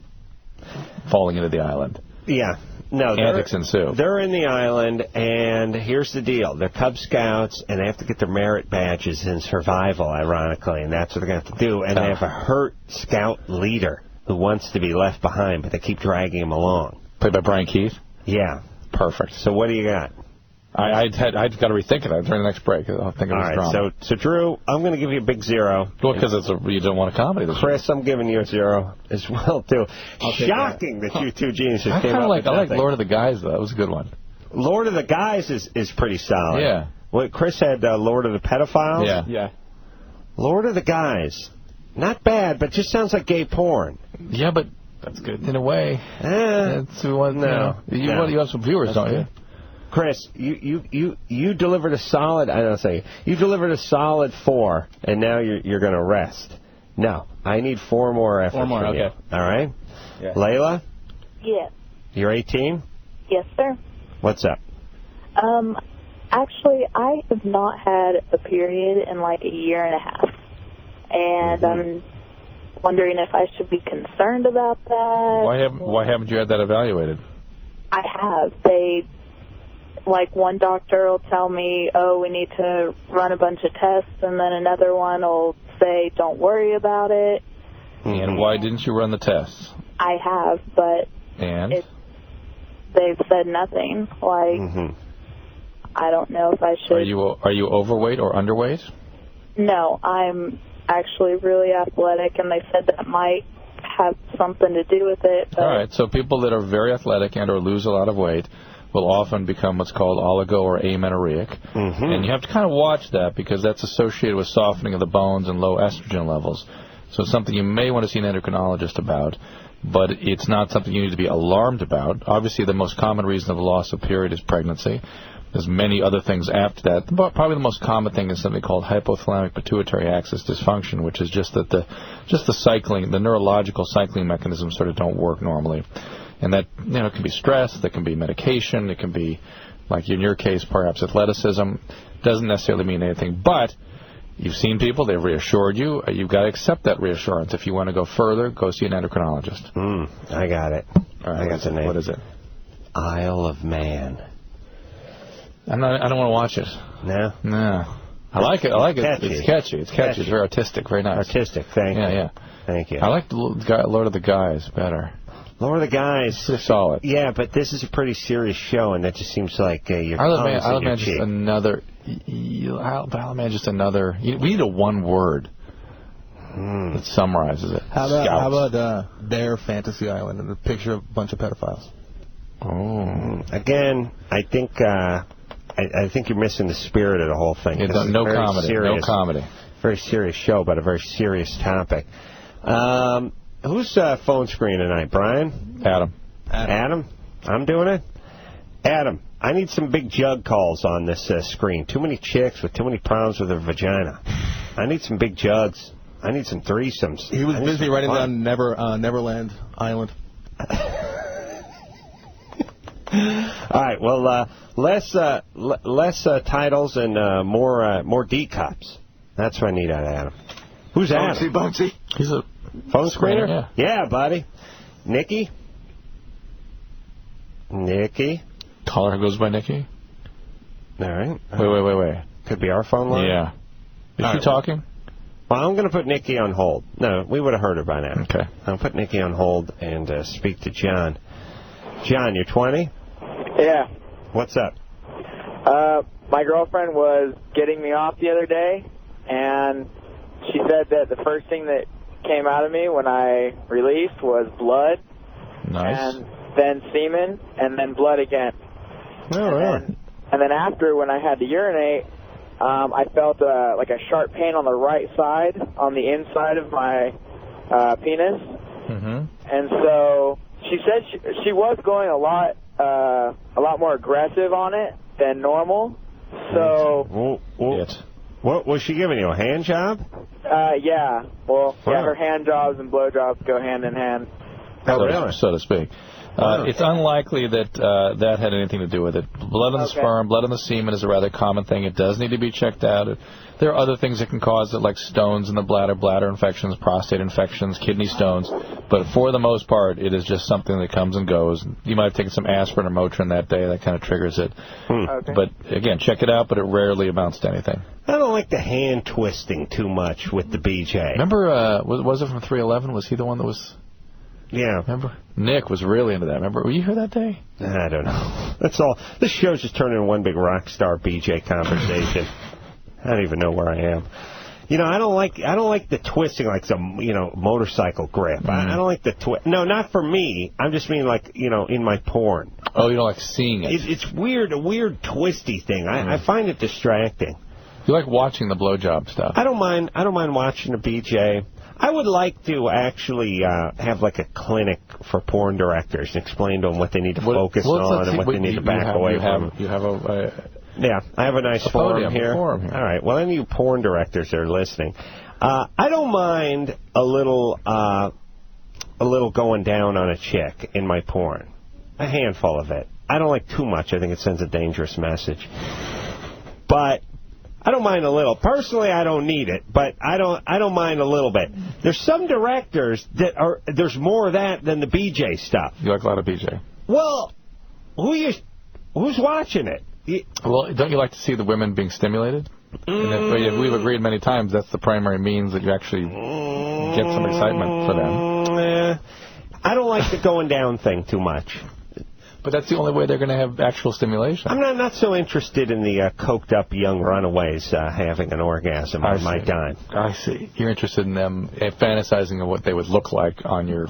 falling into the island. Yeah. No, antics ensue. They're in the island, and here's the deal. They're Cub Scouts, and they have to get their merit badges in survival, ironically, and that's what they're going to have to do. And they have a hurt scout leader who wants to be left behind, but they keep dragging him along. Played by Brian Keith? Yeah. Perfect. So what do you got? I'd got to rethink it during the next break. I'll think of All right, so Drew, I'm going to give you a big 0. Well, because you don't want a comedy. Chris, I'm giving you a 0 as well, too. Shocking that you two geniuses came up with that. I like Lord of the Guys, though. That was a good one. Lord of the Guys is pretty solid. Yeah. Well, Chris had Lord of the Pedophiles? Yeah. Lord of the Guys. Not bad, but just sounds like gay porn. Yeah, but that's good in a way. You have some viewers, don't you? Chris, you delivered a solid. You delivered a solid 4, and now you're going to rest. No, I need 4 more efforts. 4 more, from you. okay. All right. Yeah. Layla. Yes. You're 18. Yes, sir. What's up? Actually, I have not had a period in like a year and a half, and I'm wondering if I should be concerned about that. Why haven't you had that evaluated? I have. Like one doctor will tell me, oh, we need to run a bunch of tests, and then another one will say, don't worry about it. And why didn't you run the tests? I have, but they've said nothing. Like, I don't know if I should. Are you overweight or underweight? No, I'm actually really athletic, and they said that might have something to do with it. But... All right, so people that are very athletic and or lose a lot of weight will often become what's called oligo or amenorrheic. And you have to kind of watch that because that's associated with softening of the bones and low estrogen levels. So it's something you may want to see an endocrinologist about, but it's not something you need to be alarmed about. Obviously, the most common reason of the loss of period is pregnancy. There's many other things after that. Probably the most common thing is something called hypothalamic pituitary axis dysfunction, which is just that the cycling, the neurological cycling mechanisms sort of don't work normally. And that, it can be stress, that can be medication, it can be, like in your case, perhaps athleticism. Doesn't necessarily mean anything, but you've seen people, they've reassured you. You've got to accept that reassurance. If you want to go further, go see an endocrinologist. I got it. All right, I got the name. What is it? Isle of Man. I don't want to watch it. No? No. I like it. Catchy. It's catchy. It's very artistic. Very nice. Artistic. Thank you. Yeah. Thank you. I like the Lord of the Guys better. Lord of the Guys. It's solid. Yeah, but this is a pretty serious show, and that just seems like you're Isle of Man just another. Isle of Man just another. We need a one word that summarizes it. How about Dare Fantasy Island and a picture of a bunch of pedophiles? Again, I think you're missing the spirit of the whole thing. No comedy. Serious, no comedy. Very serious show about a very serious topic. Who's phone screen tonight, Brian? Adam? I'm doing it? Adam, I need some big jug calls on this screen. Too many chicks with too many problems with their vagina. I need some big jugs. I need some threesomes. He was busy writing down Neverland Island. All right, well, less titles and more D-cups. That's what I need out of Adam. Who's Adam? Bouncy. He's a phone screener? Yeah, buddy. Nikki? Caller goes by Nikki? All right. Wait. Could be our phone line? Yeah. Is she talking? Well, I'm going to put Nikki on hold. No, we would have heard her by now. Okay. I'll put Nikki on hold and speak to John. John, you're 20? Yeah. What's up? My girlfriend was getting me off the other day, and she said that the first thing that came out of me when I released was blood. Nice. And then semen, and then blood again. Oh, really? And then after, when I had to urinate, I felt like a sharp pain on the right side, on the inside of my penis. And so she said she was going a lot more aggressive on it than normal. So what was she giving you, a hand job? Yeah. Well, yeah, her hand jobs and blow jobs go hand in hand. So to speak. It's unlikely that that had anything to do with it. Blood in the sperm, blood in the semen is a rather common thing. It does need to be checked out. There are other things that can cause it, like stones in the bladder infections, prostate infections, kidney stones. But for the most part, it is just something that comes and goes. You might have taken some aspirin or Motrin that day. That kind of triggers it. But, again, check it out, but it rarely amounts to anything. I don't like the hand twisting too much with the BJ. Remember, was it from 311? Was he the one that was... Yeah. Remember? Nick was really into that. Remember? Were you here that day? I don't know. That's all. This show's just turning into one big rock star BJ conversation. I don't even know where I am. I don't like the twisting like some, motorcycle grip. I don't like the twist. No, not for me. I'm just mean like, in my porn. Oh, you don't like seeing it? It's weird, a weird twisty thing. I find it distracting. You like watching the blowjob stuff? I don't mind watching the BJ. I would like to actually have like a clinic for porn directors and explain to them what they need to focus on and what they need to back away from. You have yeah, I have a nice forum here. All right. Well, any of you porn directors that are listening, I don't mind a little going down on a chick in my porn. A handful of it. I don't like too much. I think it sends a dangerous message. But I don't mind a little. Personally, I don't need it, but I don't mind a little bit. There's some directors that are, there's more of that than the BJ stuff. You like a lot of BJ? Well, who's watching it? Well, don't you like to see the women being stimulated? And we've agreed many times that's the primary means that you actually get some excitement for them. I don't like the going down thing too much. But that's the only way they're going to have actual stimulation. I'm not so interested in the coked-up young runaways having an orgasm on my dime. I see. You're interested in them fantasizing of what they would look like on your...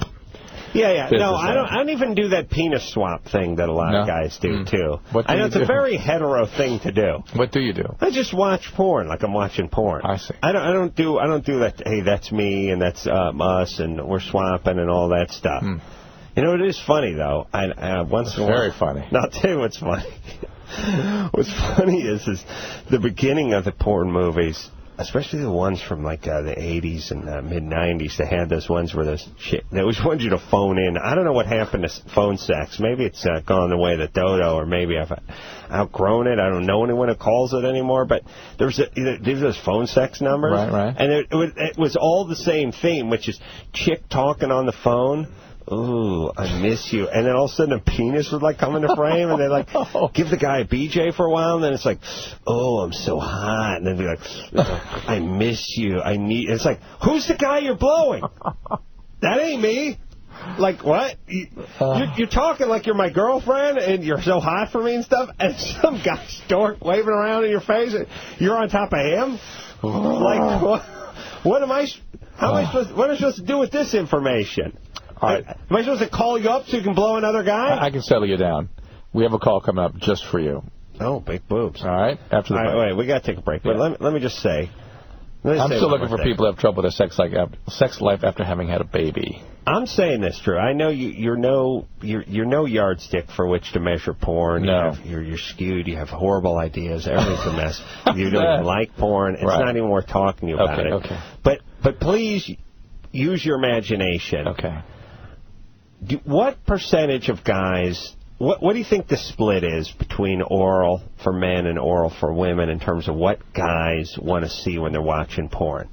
Yeah. No, I don't even do that penis swap thing that a lot of guys do, too. I know it's a very hetero thing to do. What do you do? I just watch porn like I'm watching porn. I see. I don't do that, hey, that's me and that's us and we're swapping and all that stuff. You know, it is funny, though. Once in a while, very funny. I'll tell you what's funny. What's funny is the beginning of the porn movies, especially the ones from like the 80s and mid-90s. They had those ones where they always wanted you to phone in. I don't know what happened to phone sex. Maybe it's gone the way of the dodo, or maybe I've outgrown it. I don't know anyone who calls it anymore. But there's those phone sex numbers. Right. And it was all the same theme, which is chick talking on the phone. Ooh, I miss you. And then all of a sudden a penis would like come into frame and they like give the guy a BJ for a while and then it's like, oh, I'm so hot. And then be like, I miss you. I need. It's like, who's the guy you're blowing? That ain't me. Like, what? You're talking like you're my girlfriend and you're so hot for me and stuff, and some guy stork waving around in your face and you're on top of him? Like, what am I supposed to do with this information? All right. Am I supposed to call you up so you can blow another guy? I can settle you down. We have a call coming up just for you. Oh, big boobs. All right? After the break. Wait, we got to take a break. But let me just say. I'm still looking for people who have trouble with their sex life after having had a baby. I'm saying this, Drew. I know you're no yardstick for which to measure porn. No. You're skewed. You have horrible ideas. Everything's a mess. You don't even like porn. It's not even worth talking to you about it. Okay. But please use your imagination. Okay. What percentage of guys, what do you think the split is between oral for men and oral for women in terms of what guys want to see when they're watching porn?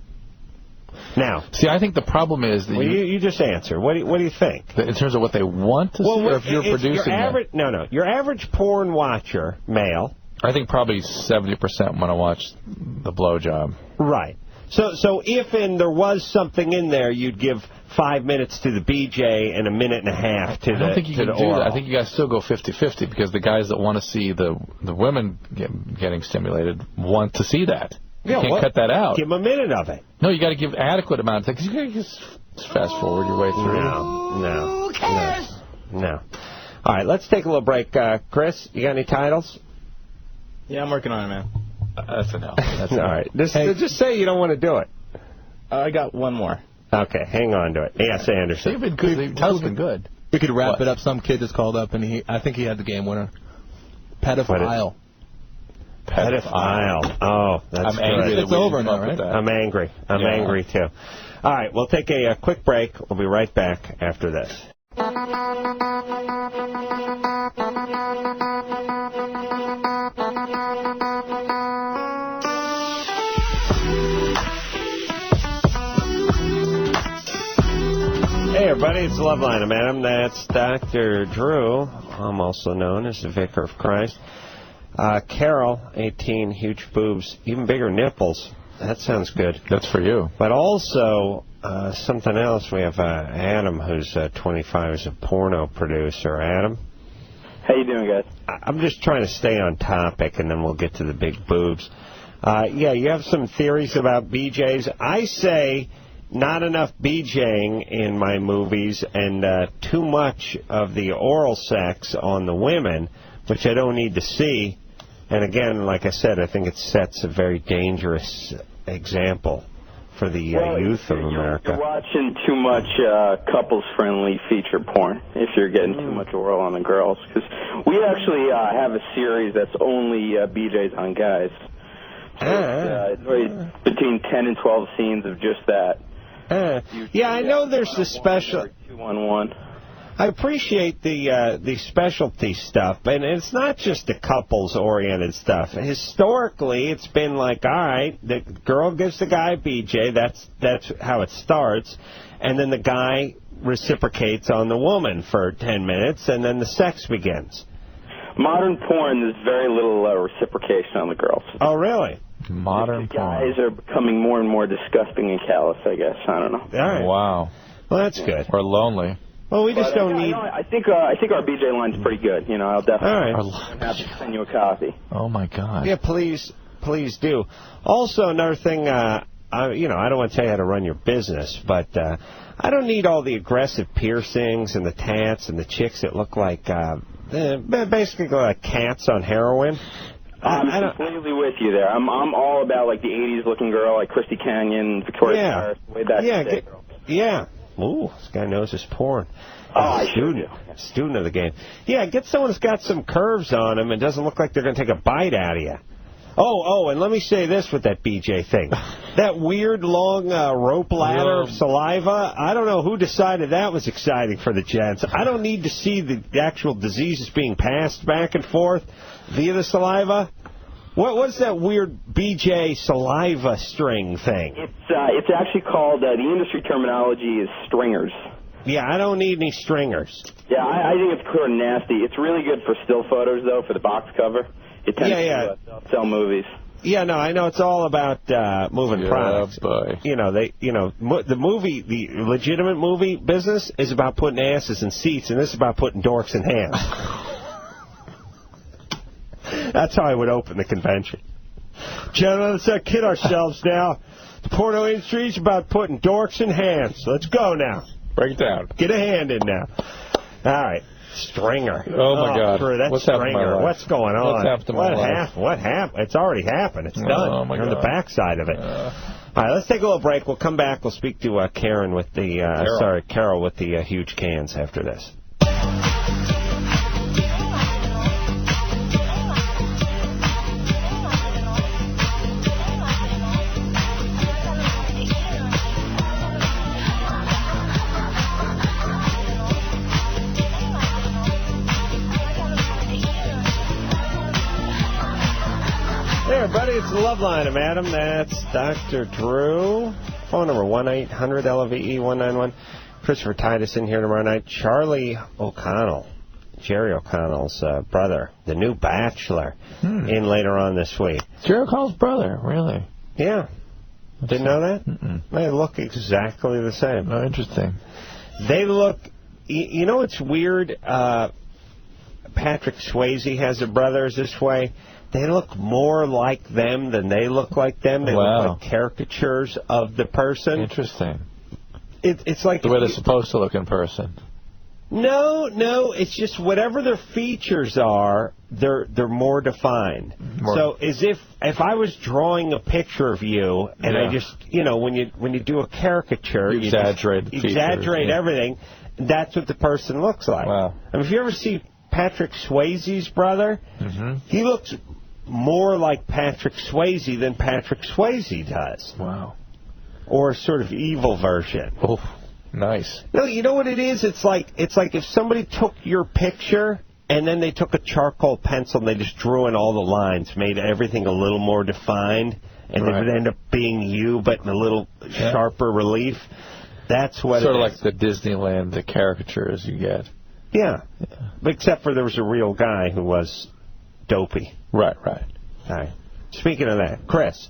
Now, see, I think the problem is that you just answer. What do you think? In terms of what they want to see, or if you're producing No. Your average porn watcher, male. I think probably 70% want to watch the blowjob. Right. So if there was something in there, you'd give 5 minutes to the BJ and a minute and a half to the oral. I don't think you can do that. I think you guys still go 50-50 because the guys that want to see the women getting stimulated want to see that. You can't cut that out. Give them a minute of it. No, you got to give adequate amount of time because you got to just fast forward your way through. No. Who cares? No. All right, let's take a little break. Chris, you got any titles? Yeah, I'm working on it, man. That's a no. All right. Just say you don't want to do it. I got one more. Okay, hang on to it. Yes, Anderson. You've been good. The title's been good. We could wrap it up. Some kid just called up, and I think he had the game winner. Pedophile. Pedophile. Oh, that's I'm angry. It's over now, right? I'm angry. I'm angry, too. All right, we'll take a quick break. We'll be right back after this. Hey, everybody, it's Loveline, madam. That's Dr. Drew. I'm also known as the Vicar of Christ. Carol, 18, huge boobs, even bigger nipples. That sounds good. That's for you. But also, something else. We have Adam, who's 25, is a porno producer. Adam? How you doing, guys? I'm just trying to stay on topic, and then we'll get to the big boobs. Yeah, you have some theories about BJs. I say not enough BJing in my movies and too much of the oral sex on the women, which I don't need to see. And again, like I said, I think it sets a very dangerous example for the youth of America. You're watching too much couples-friendly feature porn if you're getting too much oral on the girls. Because we actually have a series that's only BJs on guys. So it's between 10 and 12 scenes of just that. Yeah, I know there's the special... 2-on-1. I appreciate the specialty stuff, and it's not just the couples-oriented stuff. Historically, it's been like, all right, the girl gives the guy a BJ, that's how it starts, and then the guy reciprocates on the woman for 10 minutes, and then the sex begins. Modern porn, there's very little reciprocation on the girls. Oh, really? Modern porn. Guys are becoming more and more disgusting and callous, I guess. I don't know. All right. Wow. Well, that's good. Or lonely. Well, we just don't need... I think our BJ line's pretty good. You know, I'll definitely have to send you a copy. Oh, my God. Yeah, please do. Also, another thing, I don't want to tell you how to run your business, but I don't need all the aggressive piercings and the tats and the chicks that look like, basically like cats on heroin. I'm completely with you there. I'm all about, like, the 80s looking girl, like Christy Canyon, Victoria Paris, way back in the day. Yeah. Ooh, this guy knows his porn. Student of the game. Yeah, get someone that's got some curves on him and doesn't look like they're going to take a bite out of you. Oh, and let me say this with that BJ thing. That weird long rope ladder of saliva, I don't know who decided that was exciting for the gents. I don't need to see the actual diseases being passed back and forth via the saliva. What's that weird BJ saliva string thing? It's actually called, the industry terminology is stringers. Yeah, I don't need any stringers. Yeah, I think it's sort of nasty. It's really good for still photos, though, for the box cover. It tends to sell movies. Yeah, no, I know it's all about moving products. Boy. The legitimate movie business is about putting asses in seats, and this is about putting dorks in hands. That's how I would open the convention. Gentlemen, let's not kid ourselves now. The porno industry is about putting dorks in hands. Let's go now. Break it down. Get a hand in now. All right. Stringer. Oh, my God. What's happened to my life? What's going on? What's happened to my life? What happened? It's already happened. It's done. Oh, my God. On the backside of it. All right, let's take a little break. We'll come back. We'll speak to Karen with the, Carol with the huge cans after this. Hey, everybody, it's the Loveline. I'm Adam. That's Dr. Drew. Phone number 1-800-LOVE-191. Christopher Titus in here tomorrow night. Charlie O'Connell, Jerry O'Connell's brother, the new bachelor, in later on this week. Jerry O'Connell's brother, really? Yeah. Didn't know that? They look exactly the same. Oh, interesting. They look... You know what's weird? Patrick Swayze has a brother this way. They look more like them than they look like them. They look like caricatures of the person. Interesting. It's like... The way they're supposed to look in person. No, it's just whatever their features are, they're more defined. So as if I was drawing a picture of you, and I just, when you do a caricature... You exaggerate the features. Exaggerate everything, that's what the person looks like. Wow. I mean, if you ever see Patrick Swayze's brother, he looks more like Patrick Swayze than Patrick Swayze does. Wow. Or a sort of evil version. Oh, nice. No, you know what it is? It's like if somebody took your picture and then they took a charcoal pencil and they just drew in all the lines, made everything a little more defined, and it would end up being you, but in a little sharper relief. That's what sort it of is. like the Disneyland, the caricatures you get. Yeah. Except for there was a real guy who was dopey. Right. All right. Speaking of that, Chris.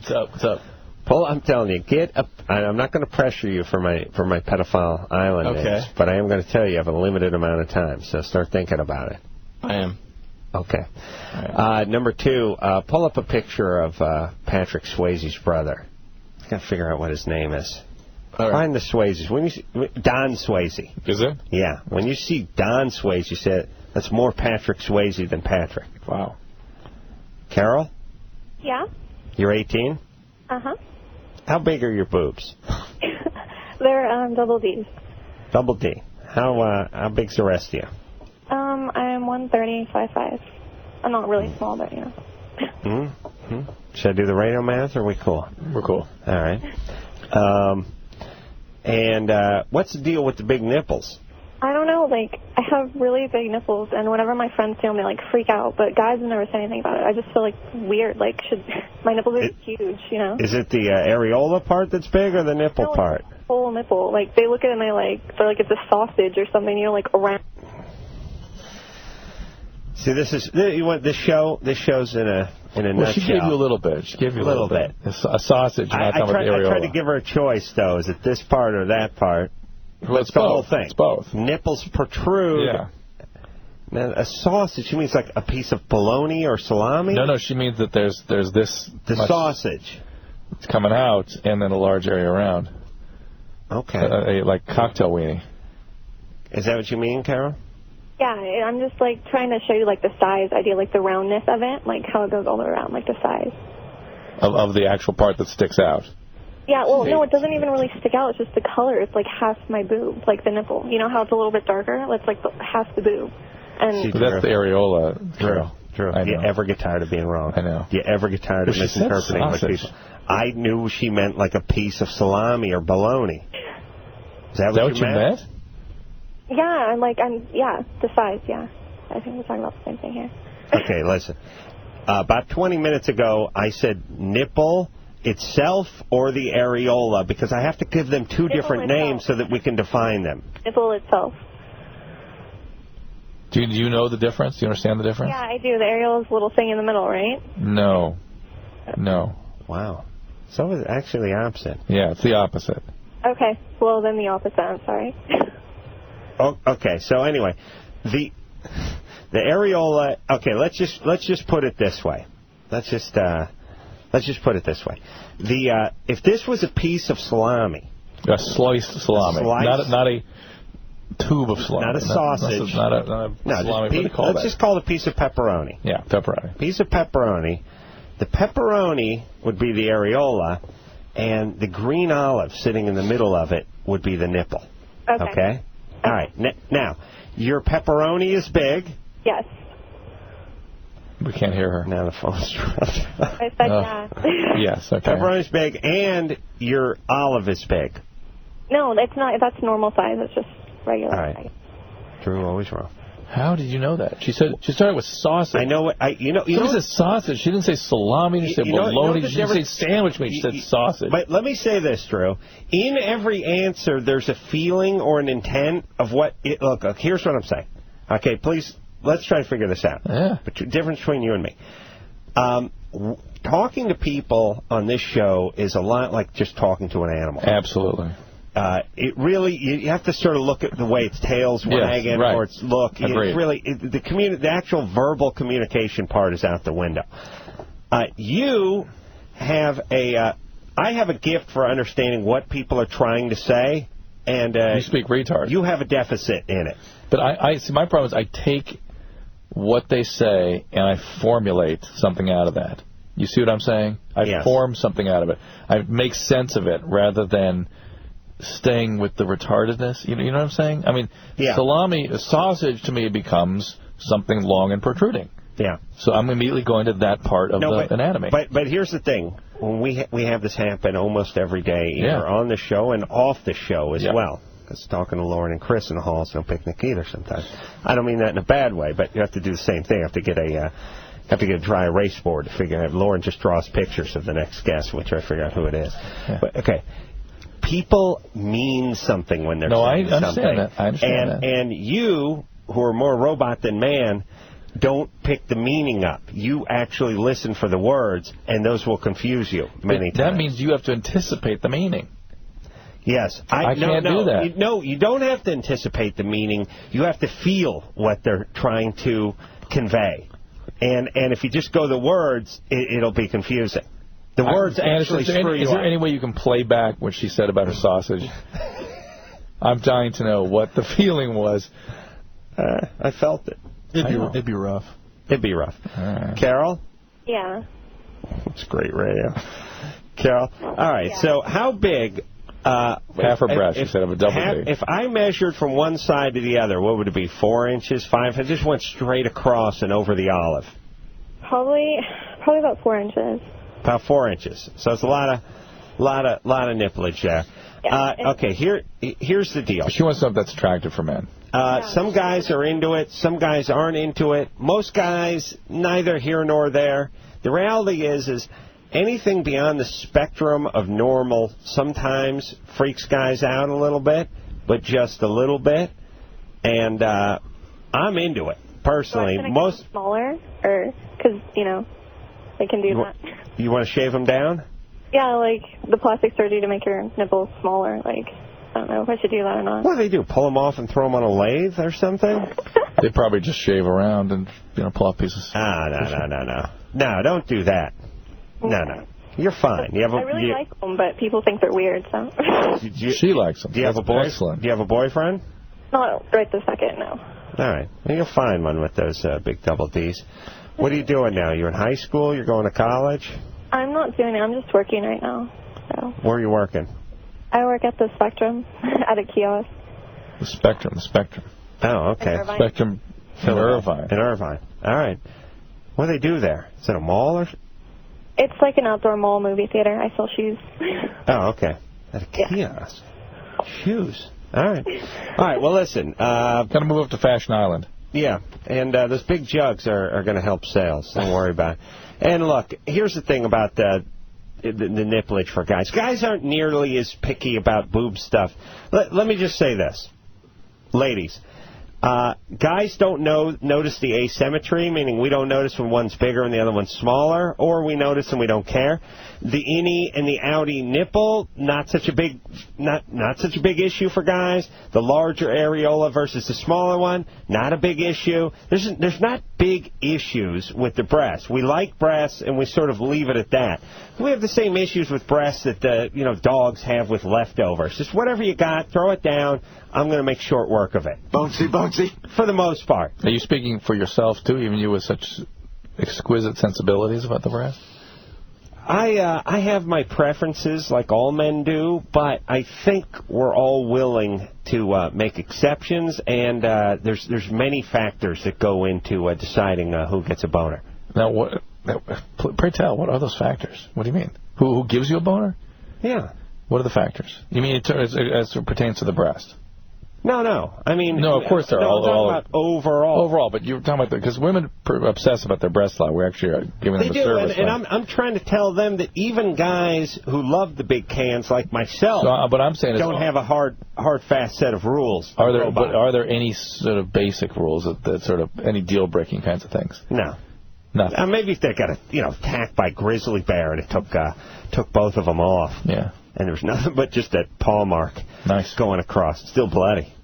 What's up? Paul, I'm telling you, get up. I'm not going to pressure you for my pedophile island names, but I am going to tell you have a limited amount of time, so start thinking about it. I am. Okay. Number 2, pull up a picture of Patrick Swayze's brother. I got to figure out what his name is. Find the Swayzes. When you see, Don Swayze. Is it? Yeah. When you see Don Swayze, you say that's more Patrick Swayze than Patrick. Wow. Carol? Yeah? You're 18? Uh-huh. How big are your boobs? They're double D's. Double D. How big's the rest of you? I'm 130, 5'5". I'm not really small, but, Should I do the radio math, or are we cool? We're cool. All right. And what's the deal with the big nipples? I don't know. Like, I have really big nipples, and whenever my friends see them, they, like, freak out. But guys have never said anything about it. I just feel, like, weird. Like, my nipples are huge, you know? Is it the areola part that's big or the nipple part? Whole nipple. Like, they look at it and they're like it's a sausage or something, you know, like around. See, this is this show's in a nutshell. She gave you a little bit. She gave you a little bit. A sausage. I tried to give her a choice, though. Is it this part or that part? Well, it's the whole thing. It's both. Nipples protrude. Yeah. Now, a sausage, she means like a piece of bologna or salami? No, she means that there's this... The sausage. It's coming out, and then a large area around. Okay. Like cocktail weenie. Is that what you mean, Carol? Yeah, I'm just, like, trying to show you, like, the size idea, like the roundness of it, like how it goes all the way around, like the size. Of the actual part that sticks out. Yeah, well, no, it doesn't even really stick out. It's just the color. It's like half my boob, like the nipple. You know how it's a little bit darker? It's like half the boob. And that's the areola. True. Do you ever get tired of being wrong? I know. Do you ever get tired of misinterpreting what people... I knew she meant like a piece of salami or bologna. Is that what you meant? Yeah, the size, yeah. I think we're talking about the same thing here. Okay, listen. About 20 minutes ago, I said nipple itself or the areola, because I have to give them two different names so that we can define them. Nipple itself. Do you know the difference? Do you understand the difference? Yeah, I do. The areola is a little thing in the middle, right? No. Wow. So it's actually the opposite. Yeah, it's the opposite. Okay. Well, then the opposite. I'm sorry. Oh, okay. So anyway, the areola. Okay, let's just put it this way. Let's just put it this way. If this was a piece of salami, a sliced salami, not a tube of salami, not a sausage, not a salami. Let's just call it a piece of pepperoni. Yeah, pepperoni. Piece of pepperoni. The pepperoni would be the areola, and the green olive sitting in the middle of it would be the nipple. Okay? All right. Now, your pepperoni is big. Yes. We can't hear her. Now the phone's dropped. I said yeah. Yes, okay. Pepperoni's big, and your olive is big. No, it's not. That's normal size. It's just regular size. Drew, always wrong. How did you know that? She started with sausage. I know what you said sausage. She didn't say salami. She said bologna. She didn't say sandwich meat. She said sausage. But let me say this, Drew. In every answer, there's a feeling or an intent of what it... Look, here's what I'm saying. Okay, please, let's try to figure this out. Yeah. But the difference between you and me. Talking to people on this show is a lot like just talking to an animal. Absolutely. It really, you have to sort of look at the way its tail's wagging or its look. Agreed. It's really, the actual verbal communication part is out the window. You have I have a gift for understanding what people are trying to say, and you speak retard. You have a deficit in it. But I see, my problem is I take what they say and I formulate something out of that. You see what I'm saying? I form something out of it. I make sense of it rather than staying with the retardedness. You know what I'm saying? I mean, salami, sausage to me becomes something long and protruding. Yeah. So I'm immediately going to that part of the anatomy. But here's the thing. When we have this happen almost every day, either on the show and off the show as well. Because talking to Lauren and Chris in the hall is no picnic either sometimes. I don't mean that in a bad way, but you have to do the same thing. You have to get a dry erase board to figure out. Lauren just draws pictures of the next guest, which I figure out who it is. Yeah. But, okay. People mean something when they're saying something. I understand that. And you, who are more robot than man, don't pick the meaning up. You actually listen for the words, and those will confuse you many times. That means you have to anticipate the meaning. Yes. I can't do that. You don't have to anticipate the meaning. You have to feel what they're trying to convey. And if you just go the words, it'll be confusing. The words actually screw you up. Is there any way you can play back what she said about her sausage? I'm dying to know what the feeling was. I felt it. It'd be rough. It'd be rough. Carol? Yeah. It's great radio. Carol? All right, so how big... half her breast instead of a double D. If I measured from one side to the other, what would it be, 4 inches, 5? I just went straight across and over the olive. Probably about 4 inches. About 4 inches. So it's a lot of nipplage there. Okay, here's the deal. She wants something that's attractive for men. Some guys are into it. Some guys aren't into it. Most guys, neither here nor there. The reality is anything beyond the spectrum of normal sometimes freaks guys out a little bit, but just a little bit. And I'm into it, personally. So most smaller, or because, they can do that. You want to shave them down? Yeah, like the plastic surgery to make your nipples smaller. Like, I don't know if I should do that or not. What do they do? Pull them off and throw them on a lathe or something? They probably just shave around and pull off pieces. No, don't do that. No. You're fine. I really like them, but people think they're weird. So. She likes them. Do you have a boyfriend? Do you have a boyfriend? Not right this second, no. All right. Well, you'll find one with those big double Ds. What are you doing now? You're in high school? You're going to college? I'm not doing it. I'm just working right now. So. Where are you working? I work at the Spectrum at a kiosk. The Spectrum. Oh, okay. Spectrum in Irvine. In Irvine. All right. What do they do there? Is it a mall or? It's like an outdoor mall movie theater. I sell shoes. Oh, okay. At a kiosk. Shoes. All right. Well, listen. Got to move up to Fashion Island. Yeah, and those big jugs are going to help sales. Don't worry about it. And look, here's the thing about the nipplage for guys. Guys aren't nearly as picky about boob stuff. Let me just say this. Ladies, guys don't notice the asymmetry, meaning we don't notice when one's bigger and the other one's smaller, or we notice and we don't care. The innie and the outie nipple, not such a big issue for guys. The larger areola versus the smaller one, not a big issue. There's not big issues with the breasts. We like breasts and we sort of leave it at that. We have the same issues with breasts that dogs have with leftovers. Just whatever you got, throw it down. I'm going to make short work of it. Bouncy. For the most part. Are you speaking for yourself, too, even you with such exquisite sensibilities about the breast? I have my preferences like all men do, but I think we're all willing to make exceptions, and there's many factors that go into deciding who gets a boner. Now, pray tell, what are those factors? What do you mean? Who gives you a boner? Yeah. What are the factors? You mean as it pertains to the breast? No. I mean... No, of course they're all... I'm talking about overall. Overall, but you're talking about... Because women obsess about their breast a lot. We actually are giving them a service. And I'm trying to tell them that even guys who love the big cans like myself don't have a hard, fast set of rules. Are there any sort of basic rules, that sort of any deal-breaking kinds of things? No. Nothing. Maybe if they got attacked by a grizzly bear and it took both of them off. Yeah. And there was nothing but just that paw mark going across. Still bloody.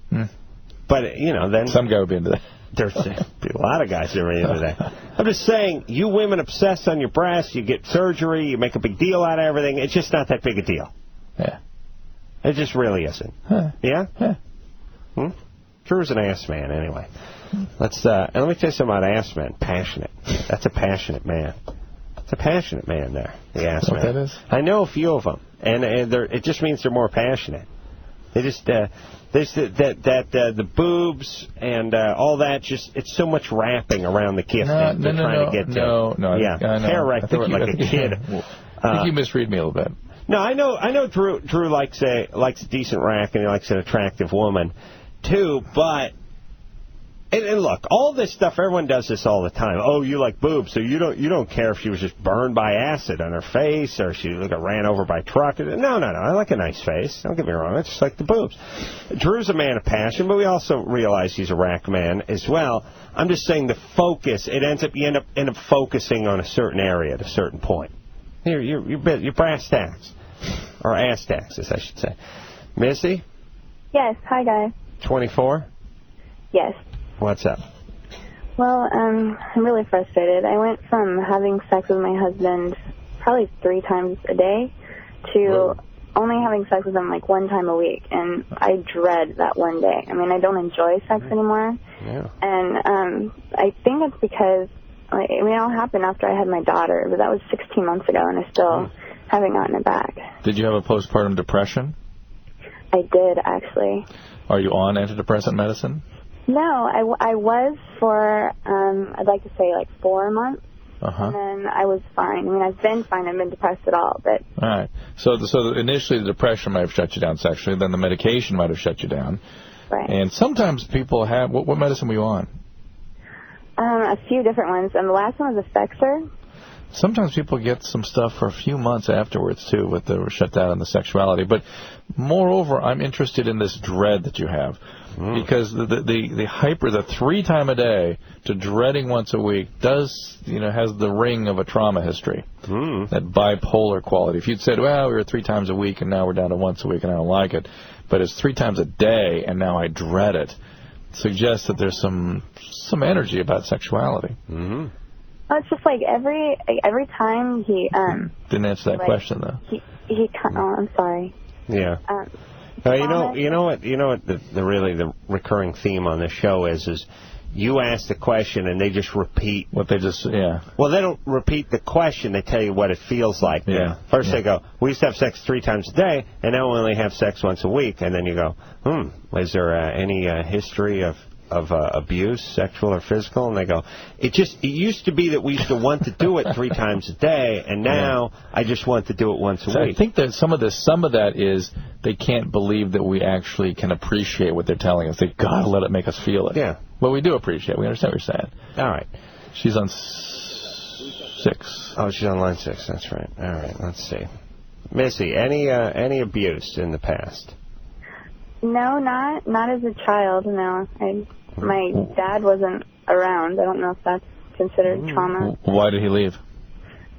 But, then... Some guy would be into that. There's a lot of guys that are into that. I'm just saying, you women obsess on your breasts, you get surgery, you make a big deal out of everything. It's just not that big a deal. Yeah. It just really isn't. Huh. Yeah? Yeah. Drew's an ass man, anyway. And let me tell you something about ass men. Passionate. That's a passionate man. It's a passionate man there, the ass man. What that is? I know a few of them. And it just means they're more passionate. They just the boobs and all that, just it's so much wrapping around the gift that they're trying to get to. No. Hair wrecked through it like a kid. I think you misread me a little bit. No, I know Drew likes a decent rack and he likes an attractive woman too, but and look, all this stuff, everyone does this all the time. Oh, you like boobs, so you don't care if she was just burned by acid on her face or she got ran over by a truck. No. I like a nice face. Don't get me wrong. I just like the boobs. Drew's a man of passion, but we also realize he's a rack man as well. I'm just saying the focus. You end up focusing on a certain area at a certain point. Here, your brass tacks or ass taxes, I should say. Missy? Yes. Hi, guys. 24? Yes. What's up? Well, I'm really frustrated. I went from having sex with my husband probably 3 times a day to only having sex with him like 1 time a week, and I dread that one day. I mean, I don't enjoy sex anymore, and I think it's because it all happened after I had my daughter, but that was 16 months ago, and I still haven't gotten it back. Did you have a postpartum depression? I did, actually. Are you on antidepressant medicine? No, I was for, I'd like to say like 4 months. And then I was fine. I mean, I've been fine. I've been depressed at all, but... All right. So initially the depression might have shut you down sexually, then the medication might have shut you down. Right. And sometimes people have... What medicine were you on? A few different ones, and the last one was a Fexer. Sometimes people get some stuff for a few months afterwards, too, with the shutdown in the sexuality. But moreover, I'm interested in this dread that you have. Because the 3 time a day to dreading once a week does, has the ring of a trauma history. That bipolar quality. If you'd said, well, we were 3 times a week and now we're down to once a week and I don't like it, but it's 3 times a day and now I dread it, suggests that there's some energy about sexuality. It's just like every time he didn't answer that question though. I'm sorry. Yeah. You know what the recurring theme on this show is you ask the question and they just repeat what they just Well, they don't repeat the question. They tell you what it feels like. First they go, we used to have sex 3 times a day, and now we only have sex once a week. And then you go, is there any history of abuse, sexual or physical? And they go, it used to be that we used to want to do it 3 times a day, and now I just want to do it once a week. I think that some of that is they can't believe that we actually can appreciate what they're telling us. They've got to let it make us feel it. Yeah. Well, we do appreciate it. We understand what you're saying. All right. She's on 6. Oh, she's on line 6. That's right. All right. Let's see. Missy, any abuse in the past? No, not as a child, no. My dad wasn't around. I don't know if that's considered trauma. Why did he leave?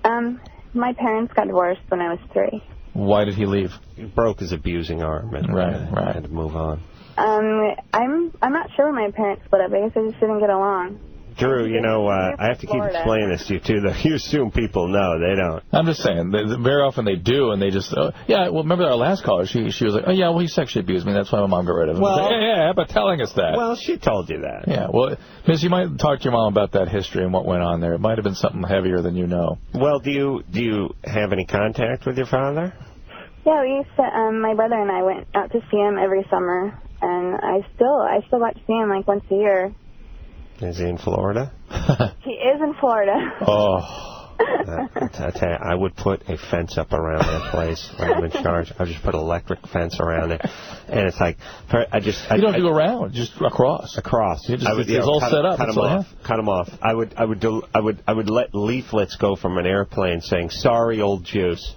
My parents got divorced when I was 3. Why did he leave? He broke his abusing arm and had to move on. I'm not sure when my parents split up. I guess I just didn't get along. Drew, I have to keep explaining this to you, too, though. You assume people know. They don't. I'm just saying. Very often they do, and they just, remember our last caller? She was like, he sexually abused me. That's why my mom got rid of him. Well, how about telling us that? Well, she told you that. Yeah, well, Miss, you might talk to your mom about that history and what went on there. It might have been something heavier than you know. Well, do you have any contact with your father? Yeah, we used to, my brother and I went out to see him every summer, and I still got to see him like once a year. Is he in Florida? He is in Florida. I would put a fence up around that place when I'm in charge. I'll just put an electric fence around it, and it's like you don't do around, just across. It's all set up. Cut them off. I would let leaflets go from an airplane saying, "Sorry, old juice,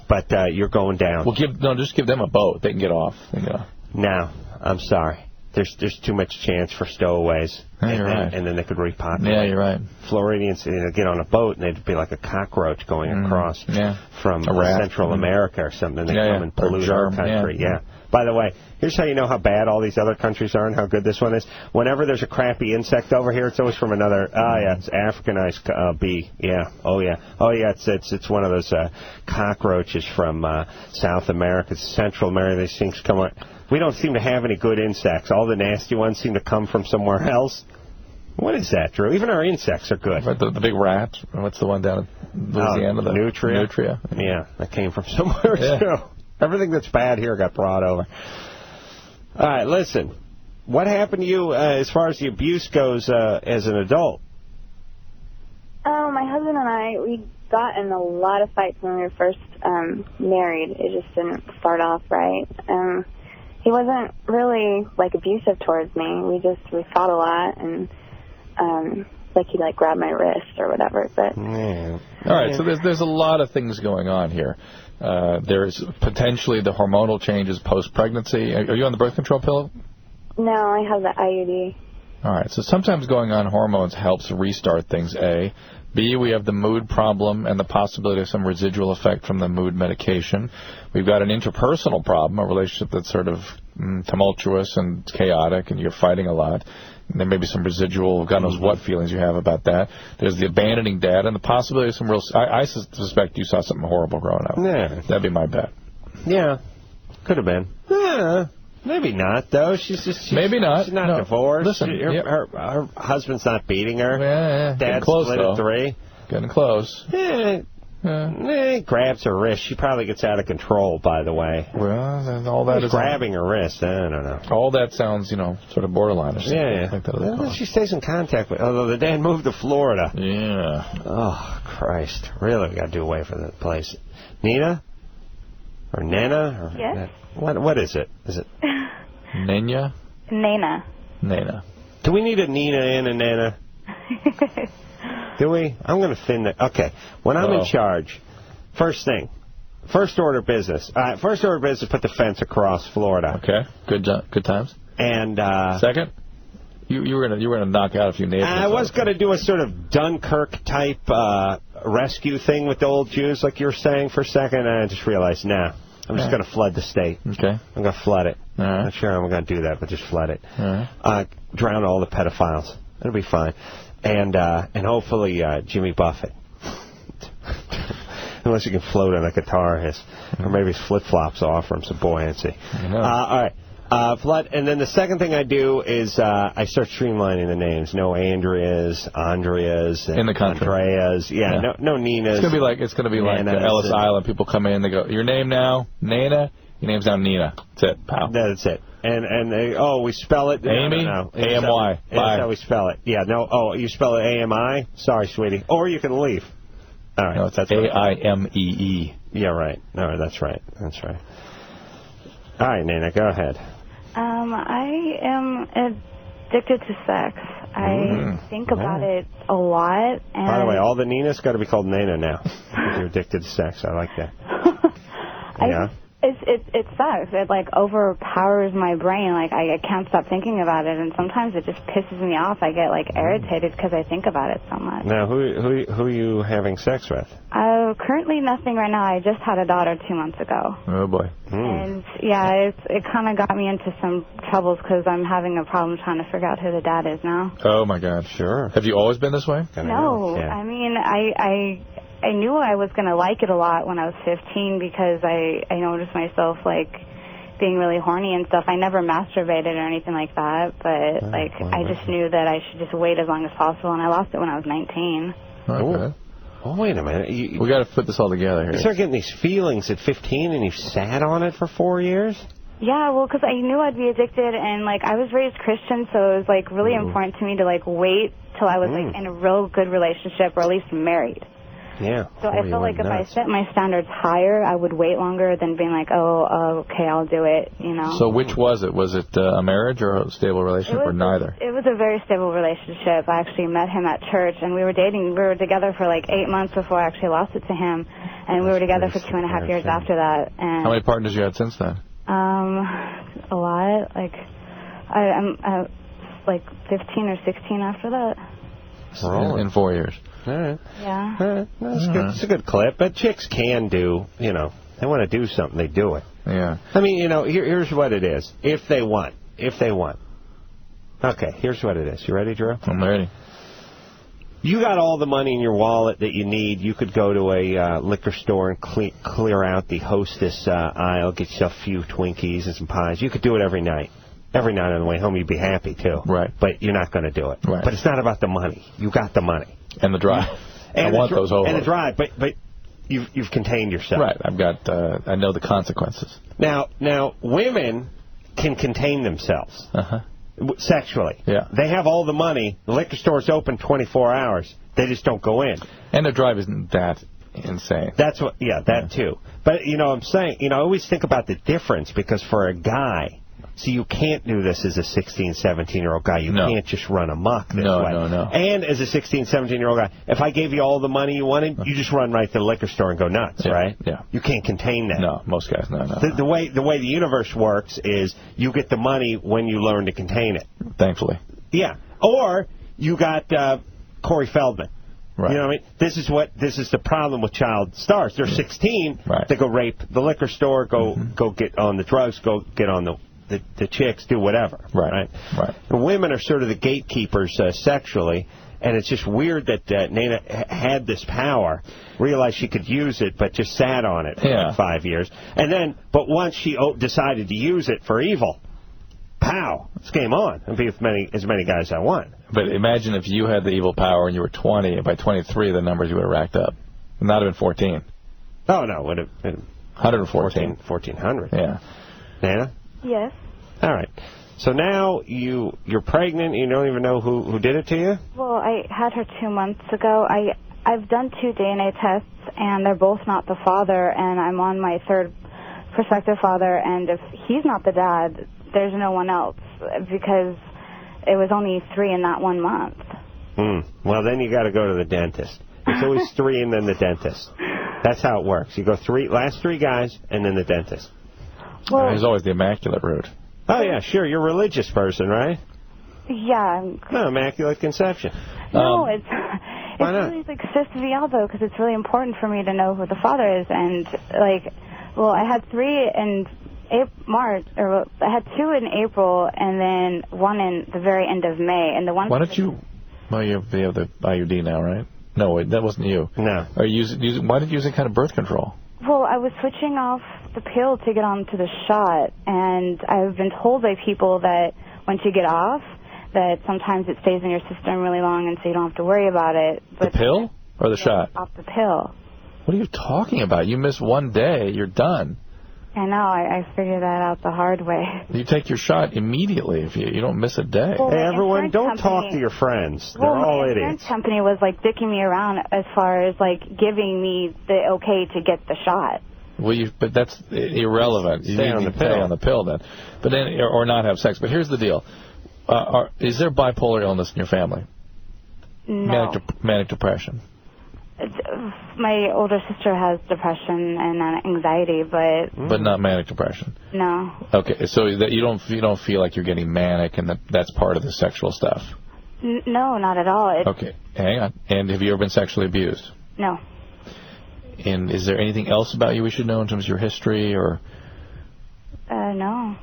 but you're going down." Well, just give them a boat. They can get off. No, I'm sorry. There's too much chance for stowaways, and then they could repopulate. Yeah, you're right. Floridians get on a boat, and they'd be like a cockroach going across from Central America or something. They come and pollute our country. Yeah. By the way, here's how you know how bad all these other countries are and how good this one is. Whenever there's a crappy insect over here, it's always from another. It's Africanized bee. Yeah. Oh yeah. It's one of those cockroaches from South America, Central America. These things come on. We don't seem to have any good insects. All the nasty ones seem to come from somewhere else. What is that, Drew? Even our insects are good. The big rat. What's the one down in Louisiana? Nutria. Yeah, that came from somewhere, too. Everything that's bad here got brought over. All right, listen. What happened to you as far as the abuse goes as an adult? Oh, my husband and I, we got in a lot of fights when we were first married. It just didn't start off right. He wasn't really, abusive towards me. We fought a lot, and, he'd, grab my wrist or whatever, but... Yeah. All right, so there's a lot of things going on here. There's potentially the hormonal changes post-pregnancy. Are you on the birth control pill? No, I have the IUD. All right, so sometimes going on hormones helps restart things, A. B, we have the mood problem and the possibility of some residual effect from the mood medication. We've got an interpersonal problem, a relationship that's sort of tumultuous and chaotic, and you're fighting a lot. And there may be some residual, God knows what feelings you have about that. There's the abandoning dad and the possibility of some real... I suspect you saw something horrible growing up. Yeah. That'd be my bet. Yeah. Could have been. Yeah. Maybe not, though. Maybe not. She's not divorced. Listen, her husband's not beating her. Yeah. Dad's split at 3. Getting close. Yeah. He grabs her wrist. She probably gets out of control, by the way. Well, all that is grabbing her wrist. I don't know. All that sounds, sort of borderline or something. Yeah. I think that she stays in contact with. Although the dad moved to Florida. Yeah. Oh Christ! Really, we got to do away from that place. Nina or Nana? Or yes. What is it? Is it Nina? Nana. Nana. Do we need a Nina and a Nana? Do we? I'm going to thin that. Okay. When I'm in charge, first thing, first order of business. First order of business, put the fence across Florida. Okay. Good times. And second, you were gonna knock out a few neighbors. I was going to do a sort of Dunkirk type rescue thing with the old Jews, like you were saying for a second, and I just realized, nah. I'm just going to flood the state. Okay. I'm going to flood it. All right. Not sure I'm going to do that, but just flood it. All right. Drown all the pedophiles. It'll be fine. And hopefully Jimmy Buffett. Unless you can float on a guitar, or maybe his flip-flops will offer him some buoyancy. All right. Flood. And then the second thing I do is I start streamlining the names. No Andreas, Andreas, in the country. Andreas. Yeah. No Ninas. It's gonna be like Ellis Island. People come in, they go, "Your name now, Nana. Your name's now Nina." That's it, pal. That's it. And they, we spell it. Amy. No. A-M-Y. That's how we spell it. Yeah. No. Oh, you spell it A-M-I. Sorry, sweetie. Or you can leave. All right. No, it's A-I-M-E-E. Yeah. Right. No, that's right. That's right. All right, Nana. Go ahead. I am addicted to sex. I think about it a lot. And by the way, all the Ninas got to be called Nana now. If you're addicted to sex. I like that. Yeah. It sucks. It overpowers my brain. I can't stop thinking about it, and sometimes it just pisses me off. I get irritated because I think about it so much. Now, who are you having sex with? Currently nothing right now. I just had a daughter 2 months ago. Oh boy. And yeah, it kind of got me into some troubles because I'm having a problem trying to figure out who the dad is now. Oh my God. Sure. Have you always been this way? No. Yeah. I mean, I knew I was going to like it a lot when I was 15 because I noticed myself, being really horny and stuff. I never masturbated or anything like that, but, I just knew that I should just wait as long as possible, and I lost it when I was 19. Okay. Oh, wait a minute. We got to put this all together here. You start getting these feelings at 15 and you sat on it for 4 years? Yeah, well, because I knew I'd be addicted, and, I was raised Christian, so it was, really important to me to, wait till I was, in a real good relationship or at least married. Yeah. So I felt like if I set my standards higher, I would wait longer than being okay, I'll do it, So which was it? Was it a marriage or a stable relationship or neither? It was a very stable relationship. I actually met him at church, and we were dating. We were together for 8 months before I actually lost it to him, and we were together for 2.5 years after that. And how many partners you had since then? A lot. I'm 15 or 16 after that. In 4 years. All right. Yeah. All right. That's good. It's a good clip. But chicks can do, they want to do something, they do it. Yeah. I mean, here's what it is. If they want. Okay, here's what it is. You ready, Drew? I'm ready. You got all the money in your wallet that you need. You could go to a liquor store and clear out the hostess aisle, get yourself a few Twinkies and some pies. You could do it every night. Every night on the way home, you'd be happy, too. Right. But you're not going to do it. Right. But it's not about the money. You got the money. And the drive. I want those over. And the drive, but you've contained yourself. Right. I know the consequences. Now, women can contain themselves. Sexually. Yeah. They have all the money. The liquor store's open 24 hours. They just don't go in. And the drive isn't that insane. That's what. Yeah, that too. But I'm saying, I always think about the difference because for a guy. See, you can't do this as a 16, 17-year-old guy. You can't just run amok this way. No. And as a 16, 17-year-old guy, if I gave you all the money you wanted, you just run right to the liquor store and go nuts, right? Yeah. You can't contain that. No, most guys, no. The way the universe works is you get the money when you learn to contain it. Thankfully. Yeah. Or you got Corey Feldman. Right. You know what I mean? This is the problem with child stars. They're 16. Right. They go rape the liquor store, go get on the drugs, go get on the chicks, do whatever. Right. And women are sort of the gatekeepers sexually, and it's just weird that Nana had this power, realized she could use it, but just sat on it for 5 years. And then, but once she decided to use it for evil, pow, it's game on. I'll be with as many guys as I want. But imagine if you had the evil power and you were 20, and by 23 the numbers you would have racked up. Not have been 14. Oh, no, would have been 114. 1,400. Yeah. Nana? Yes. All right. So now you're pregnant. You don't even know who did it to you? Well, I had her 2 months ago. I've done 2 DNA tests, and they're both not the father, and I'm on my 3rd prospective father, and if he's not the dad, there's no one else, because it was only 3 in that 1 month. Well, then you got to go to the dentist. It's always 3 and then the dentist. That's how it works. You go last 3 guys, and then the dentist. Well, there's always the immaculate route. Oh, yeah, sure. You're a religious person, right? Yeah. No, Immaculate Conception. No, it's really like cyst-VL, though, because it's really important for me to know who the father is. And, like, well, I had 3 in March, or I had 2 in April, and then 1 in the very end of May. And the one. Why don't you? Well, you have the IUD now, right? No, wait, that wasn't you. No. Are you using? Why did you use any kind of birth control? Well, I was switching off the pill to get onto the shot, and I've been told by people that once you get off, that sometimes it stays in your system really long, and so you don't have to worry about it. But the pill or the shot? Off the pill. What are you talking about? You miss 1 day, you're done. I know. I figured that out the hard way. You take your shot immediately if you don't miss a day. Well, hey, everyone, don't talk to your friends. They're all idiots. The insurance company was, like, dicking me around as far as, like, giving me the okay to get the shot. Well, but that's irrelevant. You need to stay on the pill then. But then, or not have sex. But here's the deal. Is there bipolar illness in your family? No. Manic depression? My older sister has depression and anxiety, but not manic depression. No. Okay, so that you don't feel like you're getting manic, and that's part of the sexual stuff. No, not at all. Okay, hang on. And have you ever been sexually abused? No. And is there anything else about you we should know in terms of your history, or? No.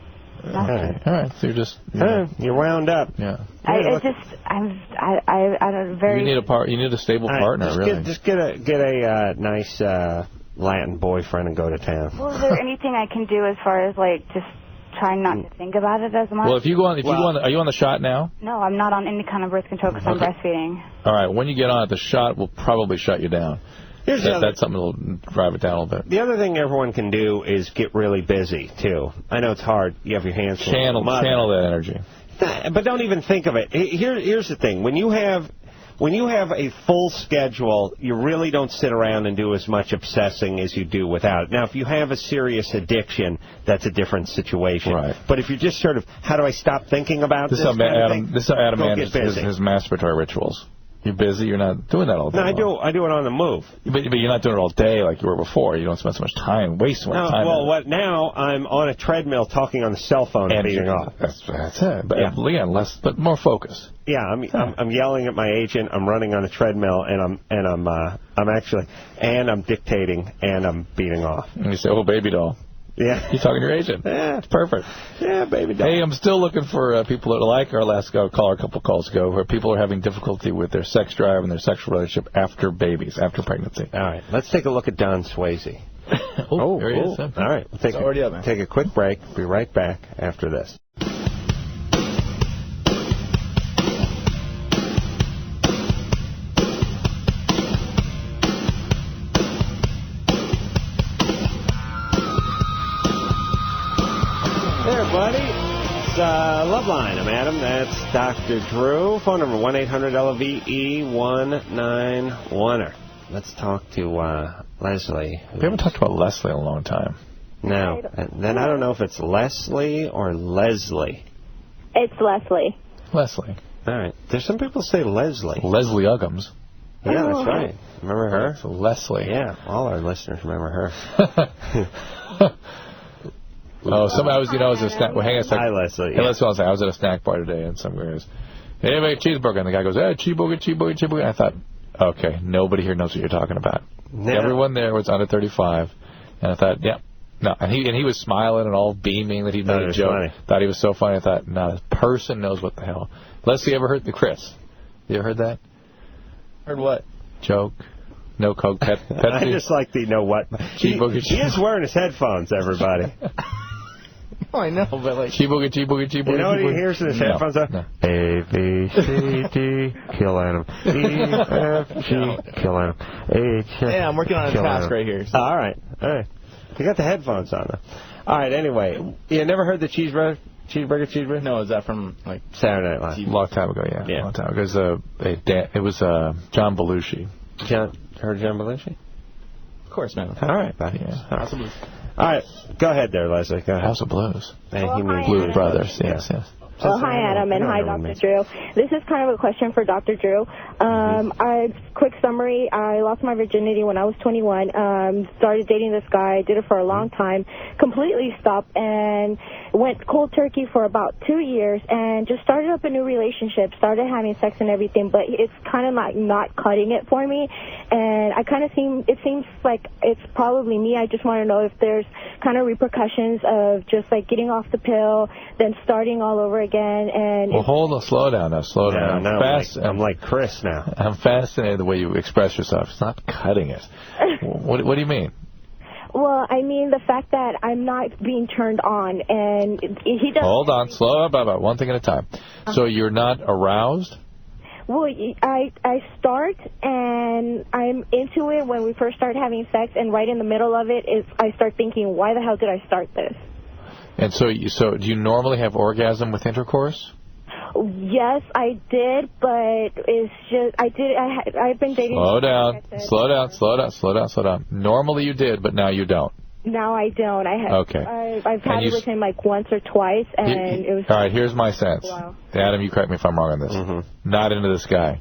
All right. So you're wound up. Yeah. You need a stable partner, really. Just get a nice Latin boyfriend and go to town. Well, is there anything I can do as far as, like, just trying not to think about it as much? Well, are you on the shot now? No, I'm not on any kind of birth control because I'm breastfeeding. All right. When you get on it, the shot will probably shut you down. That's something that'll drive it down a little bit. The other thing everyone can do is get really busy, too. I know it's hard. You have your hands full. Channel that energy. But don't even think of it. Here's the thing. When you have a full schedule, you really don't sit around and do as much obsessing as you do without it. Now, if you have a serious addiction, that's a different situation. Right. But if you're just sort of, how do I stop thinking about this? This is how Adam manages his masturbatory rituals. You're busy. You're not doing that all day. No, I do it on the move. But you're not doing it all day like you were before. You don't spend so much time, waste so much time. Well, now I'm on a treadmill talking on the cell phone and beating off. That's it. But again, but more focus. Yeah, I'm yelling at my agent. I'm running on a treadmill, and I'm dictating, and I'm beating off. And you say, "Oh, baby doll." Yeah. You're talking to your agent. Yeah. It's perfect. Yeah, baby doll. Hey, I'm still looking for people that like our last caller a couple calls ago, where people are having difficulty with their sex drive and their sexual relationship after babies, after pregnancy. All right. Let's take a look at Don Swayze. There he is. All right. We'll take a quick break. Be right back after this. Loveline. I'm Adam. That's Dr. Drew. Phone number 1-800-LOVE-191er. Let's talk to Leslie. We haven't talked about Leslie in a long time. No. And then I don't know if it's Leslie or Leslie. It's Leslie. Leslie. All right. There's some people say Leslie. Leslie Uggams. Yeah, that's right. Remember her? It's Leslie. Yeah, all our listeners remember her. Oh, I was at a snack. Well, hang on a second. Hi, Leslie. Hey, let's say I was at a snack bar today, and some guy goes, "Hey, anybody cheeseburger?" And the guy goes, "Hey, cheeseburger." And I thought, okay, nobody here knows what you're talking about. No. Everyone there was under 35, and I thought, yeah, no. And he was smiling and all beaming that he made a joke. Funny. Thought he was so funny. I thought, no, a person knows what the hell. Leslie, ever heard the Chris? You ever heard that? Heard what? Joke. No Coke, Pepsi. I just like the know what. He is wearing his headphones, everybody. Oh, I know, but like... Chee-boogie, chee-boogie, chee-boogie. You know what he hears in his headphones? No. A, B, C, D, kill Adam. E, F, G, kill Adam. H, Yeah, I'm working on a task right here. So. All right. You got the headphones on, though. All right, anyway. You never heard the cheeseburger? No, is that from, like... Saturday Night Live. A long time ago, yeah. Long time ago. It was John Belushi. Heard John Belushi? Of course, man. All right, buddy. Yeah. House of Blues. All right. Go ahead there, Leslie. Go ahead. House of Blues. Hey, he means Blues Brothers. Yes. Well, hi, Adam, and hi, Dr. Drew. This is kind of a question for Dr. Drew. Quick summary, I lost my virginity when I was 21, started dating this guy, did it for a long time, completely stopped, and went cold turkey for about 2 years, and just started up a new relationship, started having sex and everything, but it's kind of like not cutting it for me, and it seems like it's probably me. I just want to know if there's kind of repercussions of just like getting off the pill, then starting all over again. And well, hold on, slow down now, slow down. I'm like Chris now. I'm fascinated the way you express yourself. It's not cutting it. What do you mean? Well, I mean the fact that I'm not being turned on, and he doesn't... Hold on, slow up, one thing at a time. So you're not aroused? Well, I start, and I'm into it when we first start having sex, and right in the middle of it is I start thinking, why the hell did I start this? And so do you normally have orgasm with intercourse? Yes, I did, but it's just I've been dating. Slow down. Normally you did, but now you don't. Now I don't. Okay. I've had it with him like once or twice, and it was. All right, here's my sense. Wow. Adam, you correct me if I'm wrong on this. Not into this guy.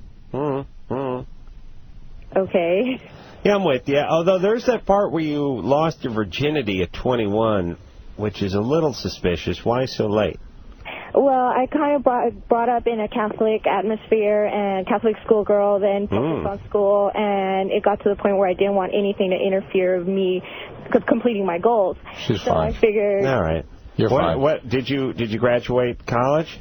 Okay. Yeah, I'm with you. Although there's that part where you lost your virginity at 21, which is a little suspicious. Why so late? Well, I kind of brought up in a Catholic atmosphere and Catholic schoolgirl, then focused on school, and it got to the point where I didn't want anything to interfere with me completing my goals. She's so fine. I figured... All right. You're fine. What did you graduate college?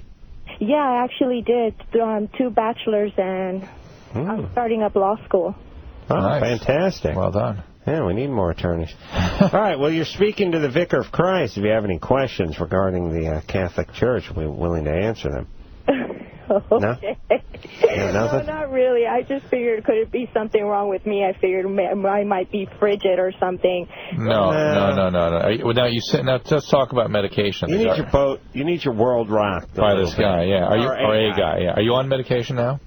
Yeah, I actually did 2 bachelors, and I'm starting up law school. Oh, nice. Fantastic. Well done. Yeah, we need more attorneys. All right, well, you're speaking to the Vicar of Christ. If you have any questions regarding the Catholic Church, we're willing to answer them. Okay. No, not really. I just figured, could it be something wrong with me? I figured I might be frigid or something. No. Now let's talk about medication. You need your world rocked by this guy. Yeah. Or a guy. Yeah. Are you on medication now?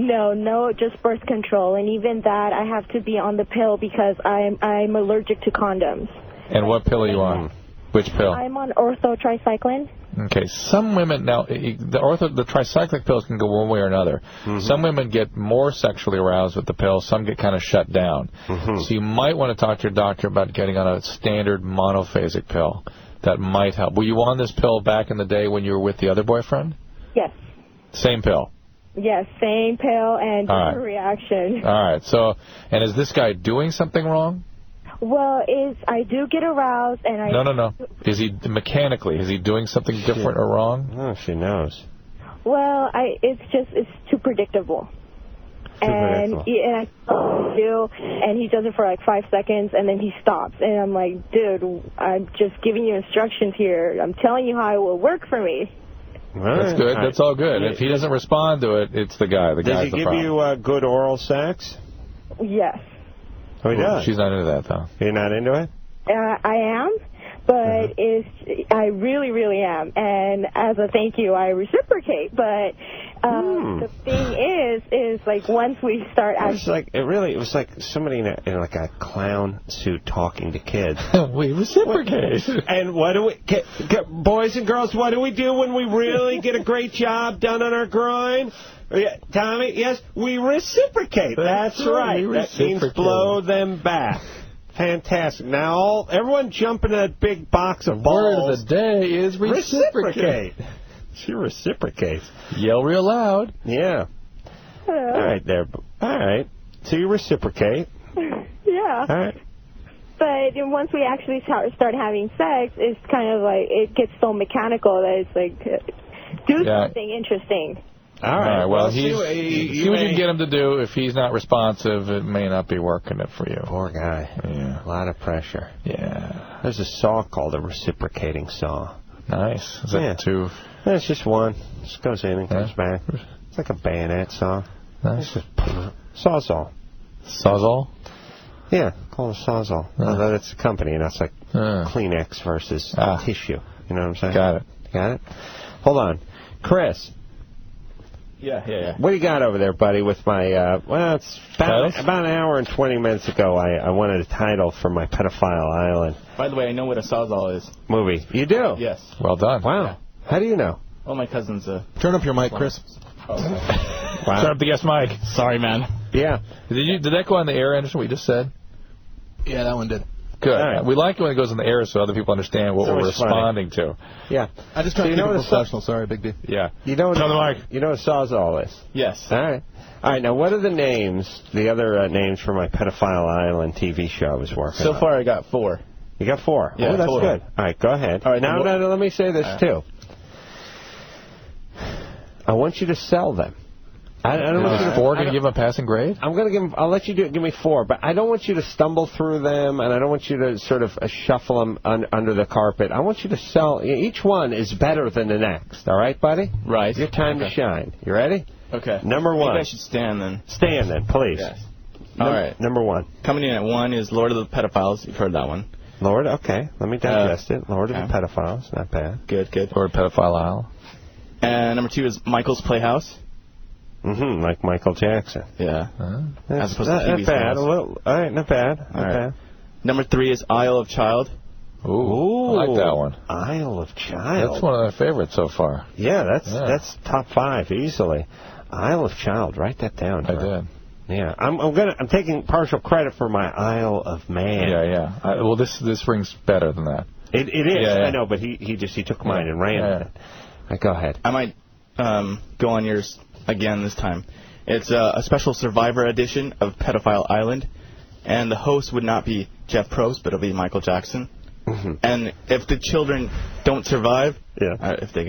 No, just birth control, and even that I have to be on the pill because I'm allergic to condoms. And what pill are you on? Which pill? I'm on ortho-tricycline. Okay, some women now the tricyclic pills can go one way or another. Some women get more sexually aroused with the pill. Some get kind of shut down. So you might want to talk to your doctor about getting on a standard monophasic pill. That might help. Were you on this pill back in the day when you were with the other boyfriend? Yes. Same pill. Yes, same pill and different reaction. All right. So, and is this guy doing something wrong? Well, I do get aroused, and I... No. Is he doing something different or wrong? Oh, she knows. Well, it's too predictable. And I do, and he does it for like 5 seconds, and then he stops. And I'm like, dude, I'm just giving you instructions here. I'm telling you how it will work for me. That's good. That's all good. If he doesn't respond to it, it's the guy. The guy's the problem. Does he give you good oral sex? Yes. Oh, he does? She's not into that, though. You're not into it? I am, but I really, really am. And as a thank you, I reciprocate. But the thing is like once we start... It was like somebody in like a clown suit talking to kids. We reciprocate. And what do we... boys and girls, what do we do when we really get a great job done on our groin? Tommy, yes, we reciprocate. That's right. That means blow them back. Fantastic. Now, everyone jump into that big box of balls. Word of the day is reciprocate. She reciprocates. Yell real loud. Yeah. Hello. All right, there. All right. So you reciprocate. Yeah. All right. But once we actually start having sex, it's kind of like, it gets so mechanical that it's like, do something interesting. All right. Well, see what you can get him to do. If he's not responsive, it may not be working it for you. Poor guy. Yeah. A lot of pressure. Yeah. There's a saw called a reciprocating saw. Nice. Is that two? It's just one. Just goes in and comes back. It's like a bayonet saw. Nice. Sawzall. Sawzall? Yeah, call it a Sawzall. Although it's a company, and that's like Kleenex versus tissue. You know what I'm saying? Got it. Got it? Hold on. Chris. Yeah. What do you got over there, buddy, with my, well, it's about an hour and 20 minutes ago, I wanted a title for my Pedophile Island. By the way, I know what a Sawzall is. Movie. You do? Yes. Well done. Wow. Yeah. How do you know? Well, my cousin's a... Turn up your mic, Chris. Oh, okay. Wow. Turn up the guest mic. Sorry, man. Yeah. Did that go on the air, Anderson, what you just said? Yeah, that one did. Good. Right. We like it when it goes on the air so other people understand what we're responding to. Yeah. I just tried to keep it professional. Sorry, Big D. Yeah. You know what Turn the mic. You know what a Sawzall is? Yes. All right. All right, now what are the names, the other names for my Pedophile Island TV show I was working on? So far, I got 4. You got 4? Yeah, oh, that's 4. good. All right, go ahead. All right, now, let me say this, too. I want you to sell them. I don't want you to... 4 going to give them a passing grade? I'm going to give them... I'll let you do it. Give me 4. But I don't want you to stumble through them, and I don't want you to sort of shuffle them under the carpet. I want you to sell... Each one is better than the next. All right, buddy? Right. Your time to shine. You ready? Okay. Number 1. Maybe I should stand then. Stand then, please. Yes. All right. Number 1. Coming in at 1 is Lord of the Pedophiles. You've heard that one. Lord, okay. Let me digest it. Lord of the Pedophiles. Not bad. Good. Lord Pedophile Isle. And number 2 is Michael's Playhouse. Mm-hmm, like Michael Jackson. Yeah. As opposed to TV's not bad. house. All right, not bad. All right. Number 3 is Isle of Child. Ooh, I like that one. Isle of Child. That's one of my favorites so far. Yeah, that's top 5 easily. Isle of Child. Write that down. I did. Yeah, I'm taking partial credit for my Isle of Man. Yeah. Well, this rings better than that. It is. Yeah. I know, but he took mine and ran with it. All right, go ahead. I might go on yours again this time. It's a special Survivor edition of Pedophile Island, and the host would not be Jeff Probst, but it'll be Michael Jackson. Mm-hmm. And if the children don't survive, if they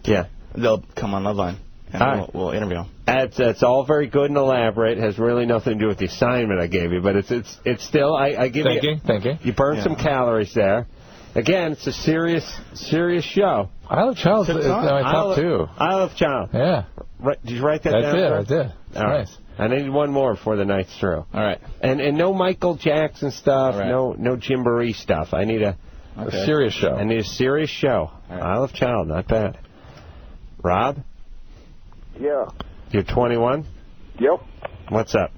get, they'll come on Loveline, and we'll interview them. That's all very good and elaborate. It has really nothing to do with the assignment I gave you, but it's still I give you. Thank you. You burned some calories there. Again, it's a serious show. Isle of Child is my top 2. Isle of Child. Yeah. Did you write that down? I did. All right. Nice. I need one more before the night's through. All right. And no Michael Jackson stuff. Right. No Jimboree stuff. I need a serious show. I need a serious show. Right. Isle of Child, not bad. Rob? Yeah. You're 21? Yep. What's up?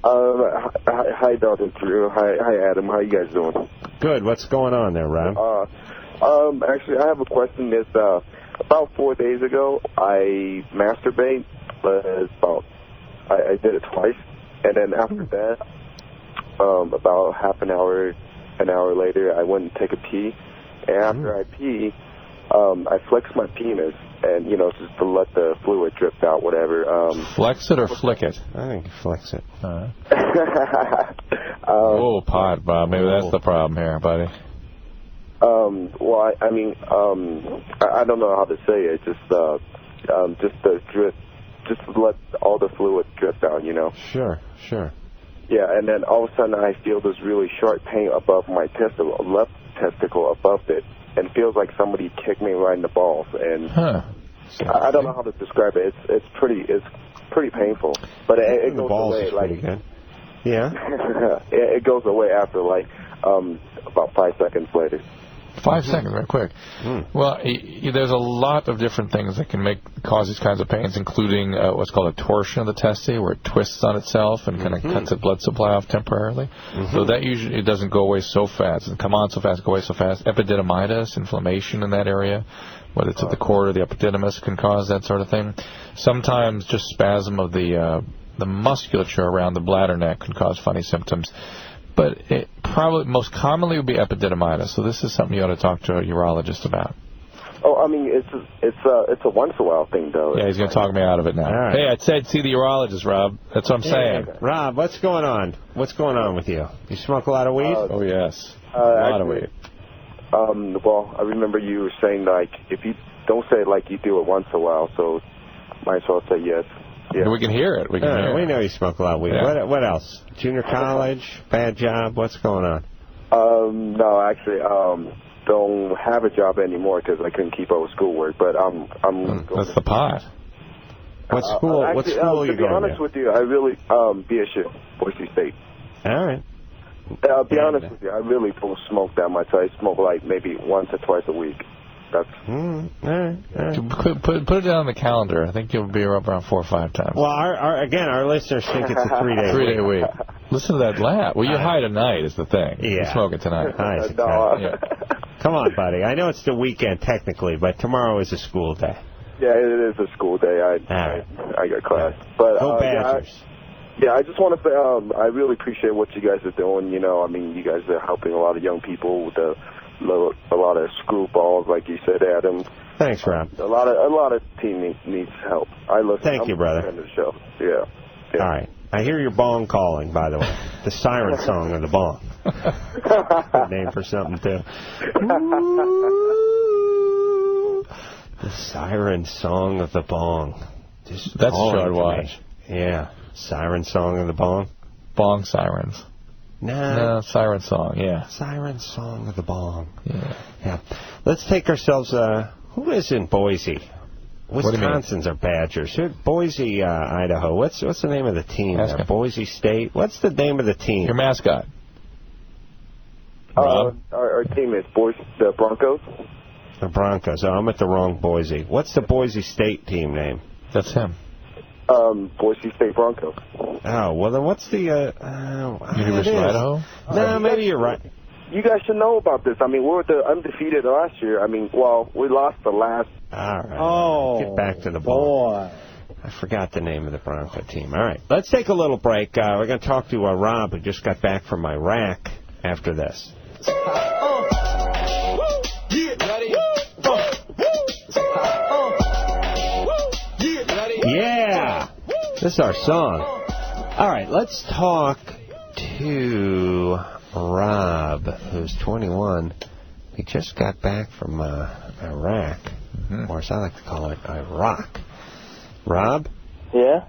Hi, Dr. Drew. Hi, Adam. How you guys doing? Good. What's going on there, Rob? Actually, I have a question. It's about 4 days ago, I masturbate, but I did it twice, and then after that, about half an hour later, I went and take a pee, and after I pee, I flex my penis, and just to let the fluid drip out, whatever. Flex it or flick it? I think flex it. Oh, pot, Bob. Maybe that's the problem here, buddy. Well, I don't know how to say it. Just the drip, just to let all the fluid drip down, Sure. Yeah, and then all of a sudden I feel this really sharp pain above my left testicle above it, and it feels like somebody kicked me right in the balls. And I don't know how to describe it. It's pretty painful, but it goes away. Like, good. Yeah. It goes away after about 5 seconds later. 5 seconds, right quick. Well, there's a lot of different things that can cause these kinds of pains, including what's called a torsion of the testes, where it twists on itself and kind of cuts the blood supply off temporarily. So that usually it doesn't go away so fast. It doesn't come on so fast, go away so fast. Epididymitis, inflammation in that area, whether it's at the cord or the epididymis, can cause that sort of thing. Sometimes just spasm of the musculature around the bladder neck can cause funny symptoms. But it probably most commonly would be epididymitis. So this is something you ought to talk to a urologist about. Oh, I mean, it's a once in a while thing, though. Yeah, he's going to talk me out of it now. Right. Hey, I said see the urologist, Rob. That's what I'm saying. Okay. Rob, what's going on? What's going on with you? You smoke a lot of weed? Oh, yes. A lot of weed. Well, I remember you were saying, if you don't say it like you do it once in a while, so might as well say yes. Yeah. We can hear it. We know you smoke a lot of weed. Yeah. What else? Junior college? Bad job? What's going on? No, actually, don't have a job anymore because I couldn't keep up with schoolwork. But That's the pot. What school? Actually, what school are you going to? To be honest with you, I really BSU, Boise State. All right. I'll be honest with you, I really don't smoke that much. I smoke like maybe once or twice a week. That's all right. Put it down on the calendar. I think you'll be up around 4 or 5 times. Well, our listeners think it's a 3-day week. Listen to that laugh. Well, you're high tonight is the thing. Yeah. You're smoking tonight. Nice. Come on, buddy. I know it's the weekend technically, but tomorrow is a school day. Yeah, it is a school day. I got class. But Go Badgers. I just want to say I really appreciate what you guys are doing. You know, I mean, you guys are helping a lot of young people with a lot of screwballs, like you said, Adam. Thanks, Rob. A lot of team needs help. I listen. Thank you, brother. To the show. Yeah. All right. I hear your bong calling, by the way. The siren song of the bong. Good name for something, too. The siren song of the bong. That's a show I'd watch. Yeah. Siren song of the bong. Bong sirens. No, siren song, yeah. Siren song of the bong. Yeah. Let's take ourselves, who is in Boise? Wisconsin's are Badgers. Boise, Idaho. What's the name of the team there? Boise State. What's the name of the team? Your mascot. Our team is the Broncos. The Broncos. Oh, I'm at the wrong Boise. What's the Boise State team name? That's him. Boise State Broncos. Oh, well then what's the... University of Idaho? No, maybe you're right. You guys should know about this. I mean, we were undefeated last year. I mean, well, we lost the last... All right. Oh, get back to the ball. Boy. I forgot the name of the Bronco team. All right. Let's take a little break. We're going to talk to Rob, who just got back from Iraq, after this. Yeah. This is our song. All right. Let's talk to Rob, who's 21. He just got back from Iraq, or as I like to call it, Iraq. Rob? Yeah?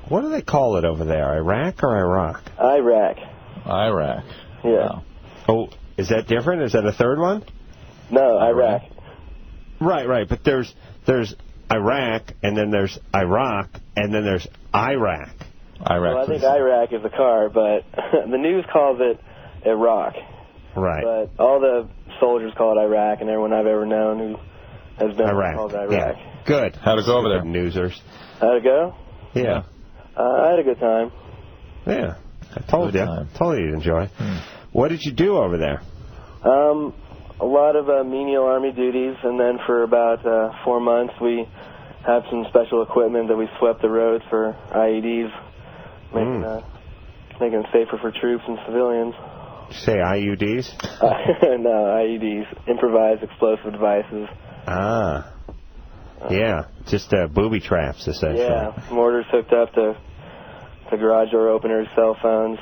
What do they call it over there, Iraq or Iraq? Iraq. Yeah. Oh, is that different? Is that a third one? No, Iraq. Right, but there's Iraq, and then there's Iraq, and then there's Iraq. Well, I think Iraq is a car, but the news calls it Iraq. Right. But all the soldiers call it Iraq, and everyone I've ever known who has been called Iraq. Yeah. Good. How'd it go over there? Newsers. How'd it go? Yeah. I had a good time. Yeah. I told you. Told you you'd enjoy. What did you do over there? A lot of menial Army duties, and then for about 4 months we had some special equipment that we swept the roads for IEDs, making it safer for troops and civilians. Did you say IUDs? No, IEDs, improvised explosive devices. Yeah, just booby traps, essentially. Yeah, mortars hooked up to garage door openers, cell phones.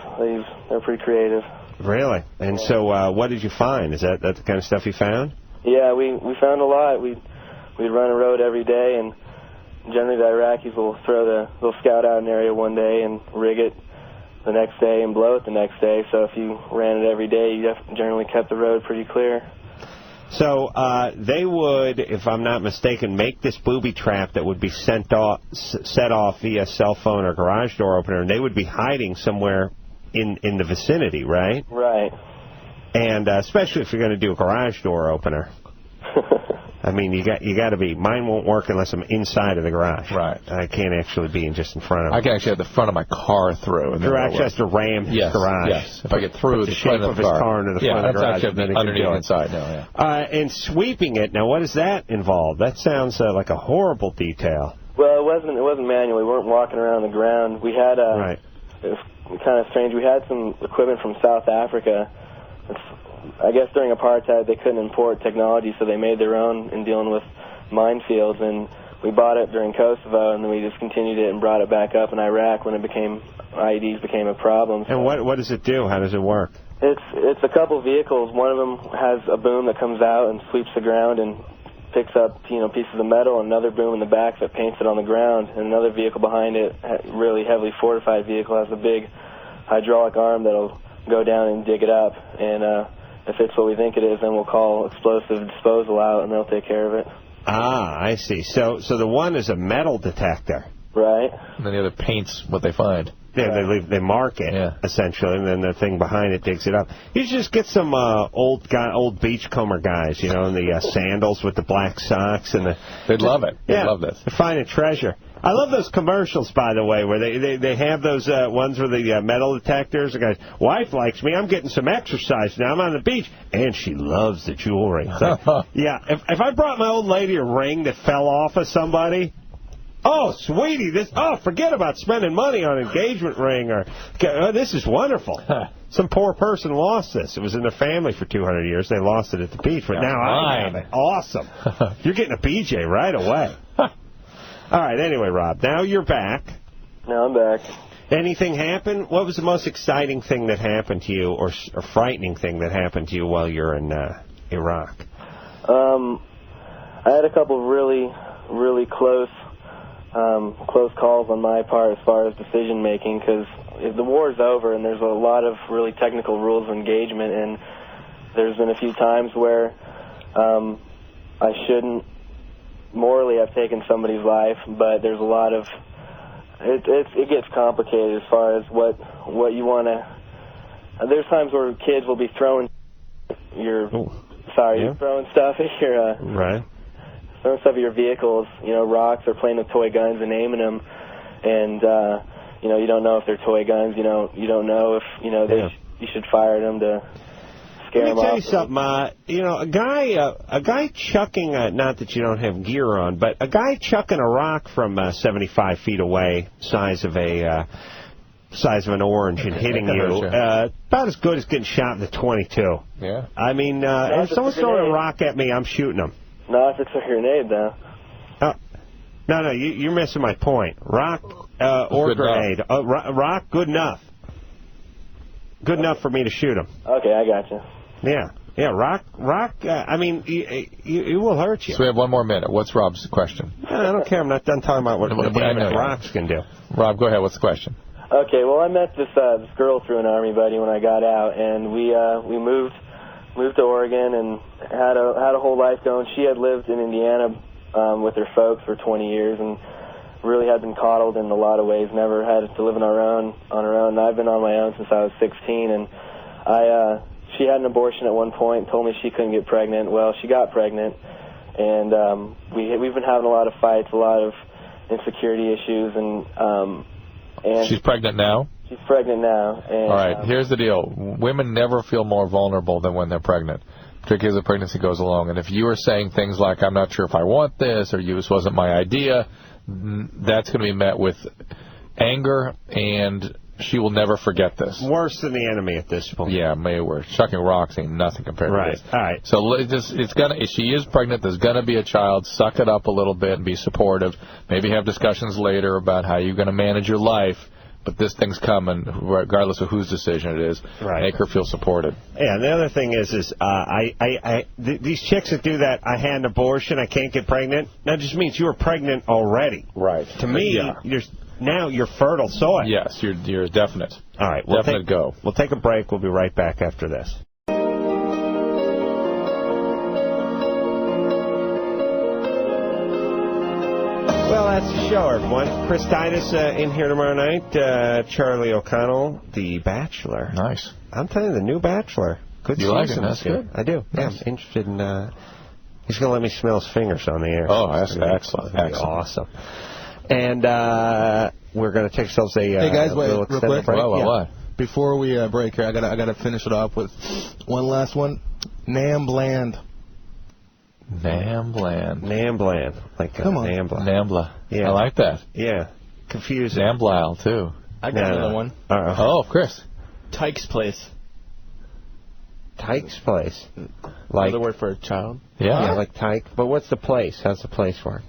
They're pretty creative. Really? And so what did you find? Is that the kind of stuff you found? Yeah, we found a lot. We'd run a road every day, and generally the Iraqis will they'll scout out an area one day and rig it the next day and blow it the next day. So if you ran it every day, you generally kept the road pretty clear. So they would, if I'm not mistaken, make this booby trap that would be set off via cell phone or garage door opener, and they would be hiding somewhere in the vicinity, right? Right. And especially if you're going to do a garage door opener. I mean, you got to be. Mine won't work unless I'm inside of the garage. Right. I can't actually be just in front of it. I can actually have the front of my car through. Drew actually has to ram his garage. Yes. If I get through the shape of his car into the front of the garage. That's actually underneath and inside now, And sweeping it. Now, what does that involve? That sounds like a horrible detail. Well, it wasn't manual. We weren't walking around the ground. We had Right. It was kind of strange. We had some equipment from South Africa. I guess during apartheid they couldn't import technology, so they made their own in dealing with minefields, and we bought it during Kosovo, and then we just continued it and brought it back up in Iraq when IEDs became a problem. And what does it do? How does it work? It's a couple vehicles. One of them has a boom that comes out and sweeps the ground and picks up pieces of metal, and another boom in the back that paints it on the ground, and another vehicle behind it, really heavily fortified vehicle, has a big hydraulic arm that'll go down and dig it up, and if it's what we think it is, then we'll call explosive disposal out, and they'll take care of it. Ah, I see. So the one is a metal detector. Right. And then the other paints what they find. Yeah, they mark it, essentially, and then the thing behind it digs it up. You should just get some old beachcomber guys, you know, in the sandals with the black socks. They'd love it. They'd love this. They're finding treasure. I love those commercials, by the way, where they have those ones with the metal detectors. The guy's wife likes me. I'm getting some exercise now. I'm on the beach. And she loves the jewelry. Like, yeah, if I brought my old lady a ring that fell off of somebody... Oh, sweetie, forget about spending money on an engagement ring. This is wonderful. Some poor person lost this. It was in their family for 200 years. They lost it at the beach, but now I have it. Awesome. You're getting a BJ right away. All right, anyway, Rob, now you're back. Now I'm back. Anything happen? What was the most exciting thing that happened to you or frightening thing that happened to you while you're in Iraq? I had a couple really, really close calls on my part as far as decision making, because the war's over and there's a lot of really technical rules of engagement, and there's been a few times where I shouldn't morally have taken somebody's life, but there's a lot of it gets complicated as far as what you want to. There's times where kids will be throwing throwing stuff at your right. Throwing stuff at your vehicles, rocks, or playing with toy guns and aiming them, and you don't know if they're toy guns. You don't know if you should fire them to scare them off. Let me tell you something. A guy chucking not that you don't have gear on, but a guy chucking a rock from 75 feet away, size of an orange, and hitting you, about as good as getting shot in the 22. Yeah. I mean, if someone's throwing a rock at me, I'm shooting them. Not if it's a grenade, though. No, you're missing my point. Rock or grenade. Rock, good enough. Good enough for me to shoot him. Okay, I got you. Yeah, rock, I mean, it will hurt you. So we have one more minute. What's Rob's question? I don't care. I'm not done talking about what damage rocks can do. Rob, go ahead. What's the question? Okay, well, I met this girl through an Army buddy when I got out, and we moved to Oregon and had a whole life going. She had lived in Indiana with her folks for 20 years and really had been coddled in a lot of ways, never had to live on her own. And I've been on my own since I was 16, and she had an abortion at one point, told me she couldn't get pregnant. Well, she got pregnant, and we've been having a lot of fights, a lot of insecurity issues, and she's pregnant now? She's pregnant now. And, all right, here's the deal. Women never feel more vulnerable than when they're pregnant, particularly as the pregnancy goes along. And if you are saying things like, I'm not sure if I want this, or this wasn't my idea, that's going to be met with anger, and she will never forget this. Worse than the enemy at this point. Yeah, way worse. Chucking rocks ain't nothing compared to this. All right. So if she is pregnant, there's going to be a child. Suck it up a little bit and be supportive. Maybe have discussions later about how you're going to manage your life. But this thing's coming, regardless of whose decision it is. Right. Make her feel supported. Yeah, and the other thing is these chicks that do that, I had an abortion, I can't get pregnant, that just means you were pregnant already. Right. To me, now you're fertile soil. Yes, you're definite. All right. Go. We'll take a break. We'll be right back after this. Well, that's the show, everyone. Chris Titus in here tomorrow night. Charlie O'Connell, The Bachelor. Nice. I'm telling you, the new Bachelor. Good season. You like it? That's good. I do. Nice. Yeah, I'm interested in... he's going to let me smell his fingers on the air. Oh, that's excellent. Awesome. And we're going to take ourselves a hey guys, wait, real real quick. break. What? Before we break here, I gotta finish it off with one last one. Nam Bland. Nambland. Like Come on. Nambla. Yeah. I like that. Yeah. Confusing. Namblile, too. I got another one. Oh, Chris. Tyke's Place. Tyke's Place. Another word for a child? Yeah, like Tyke. But what's the place? How's the place work?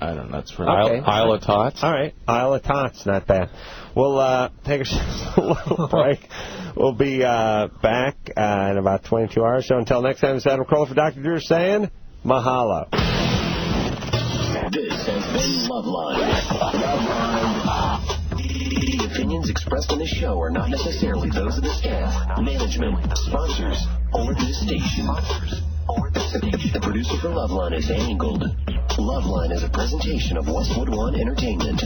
I don't know. That's for Isle of Tots. All right. Isle of Tots. Not bad. We'll take a little break. We'll be back in about 22 hours. So until next time, it's Adam Carolla for Dr. Drew saying mahalo. This has been Loveline. opinions expressed on this show are not necessarily those of the staff, management, sponsors, or the station. The producer for Loveline is Angled. Loveline is a presentation of Westwood One Entertainment.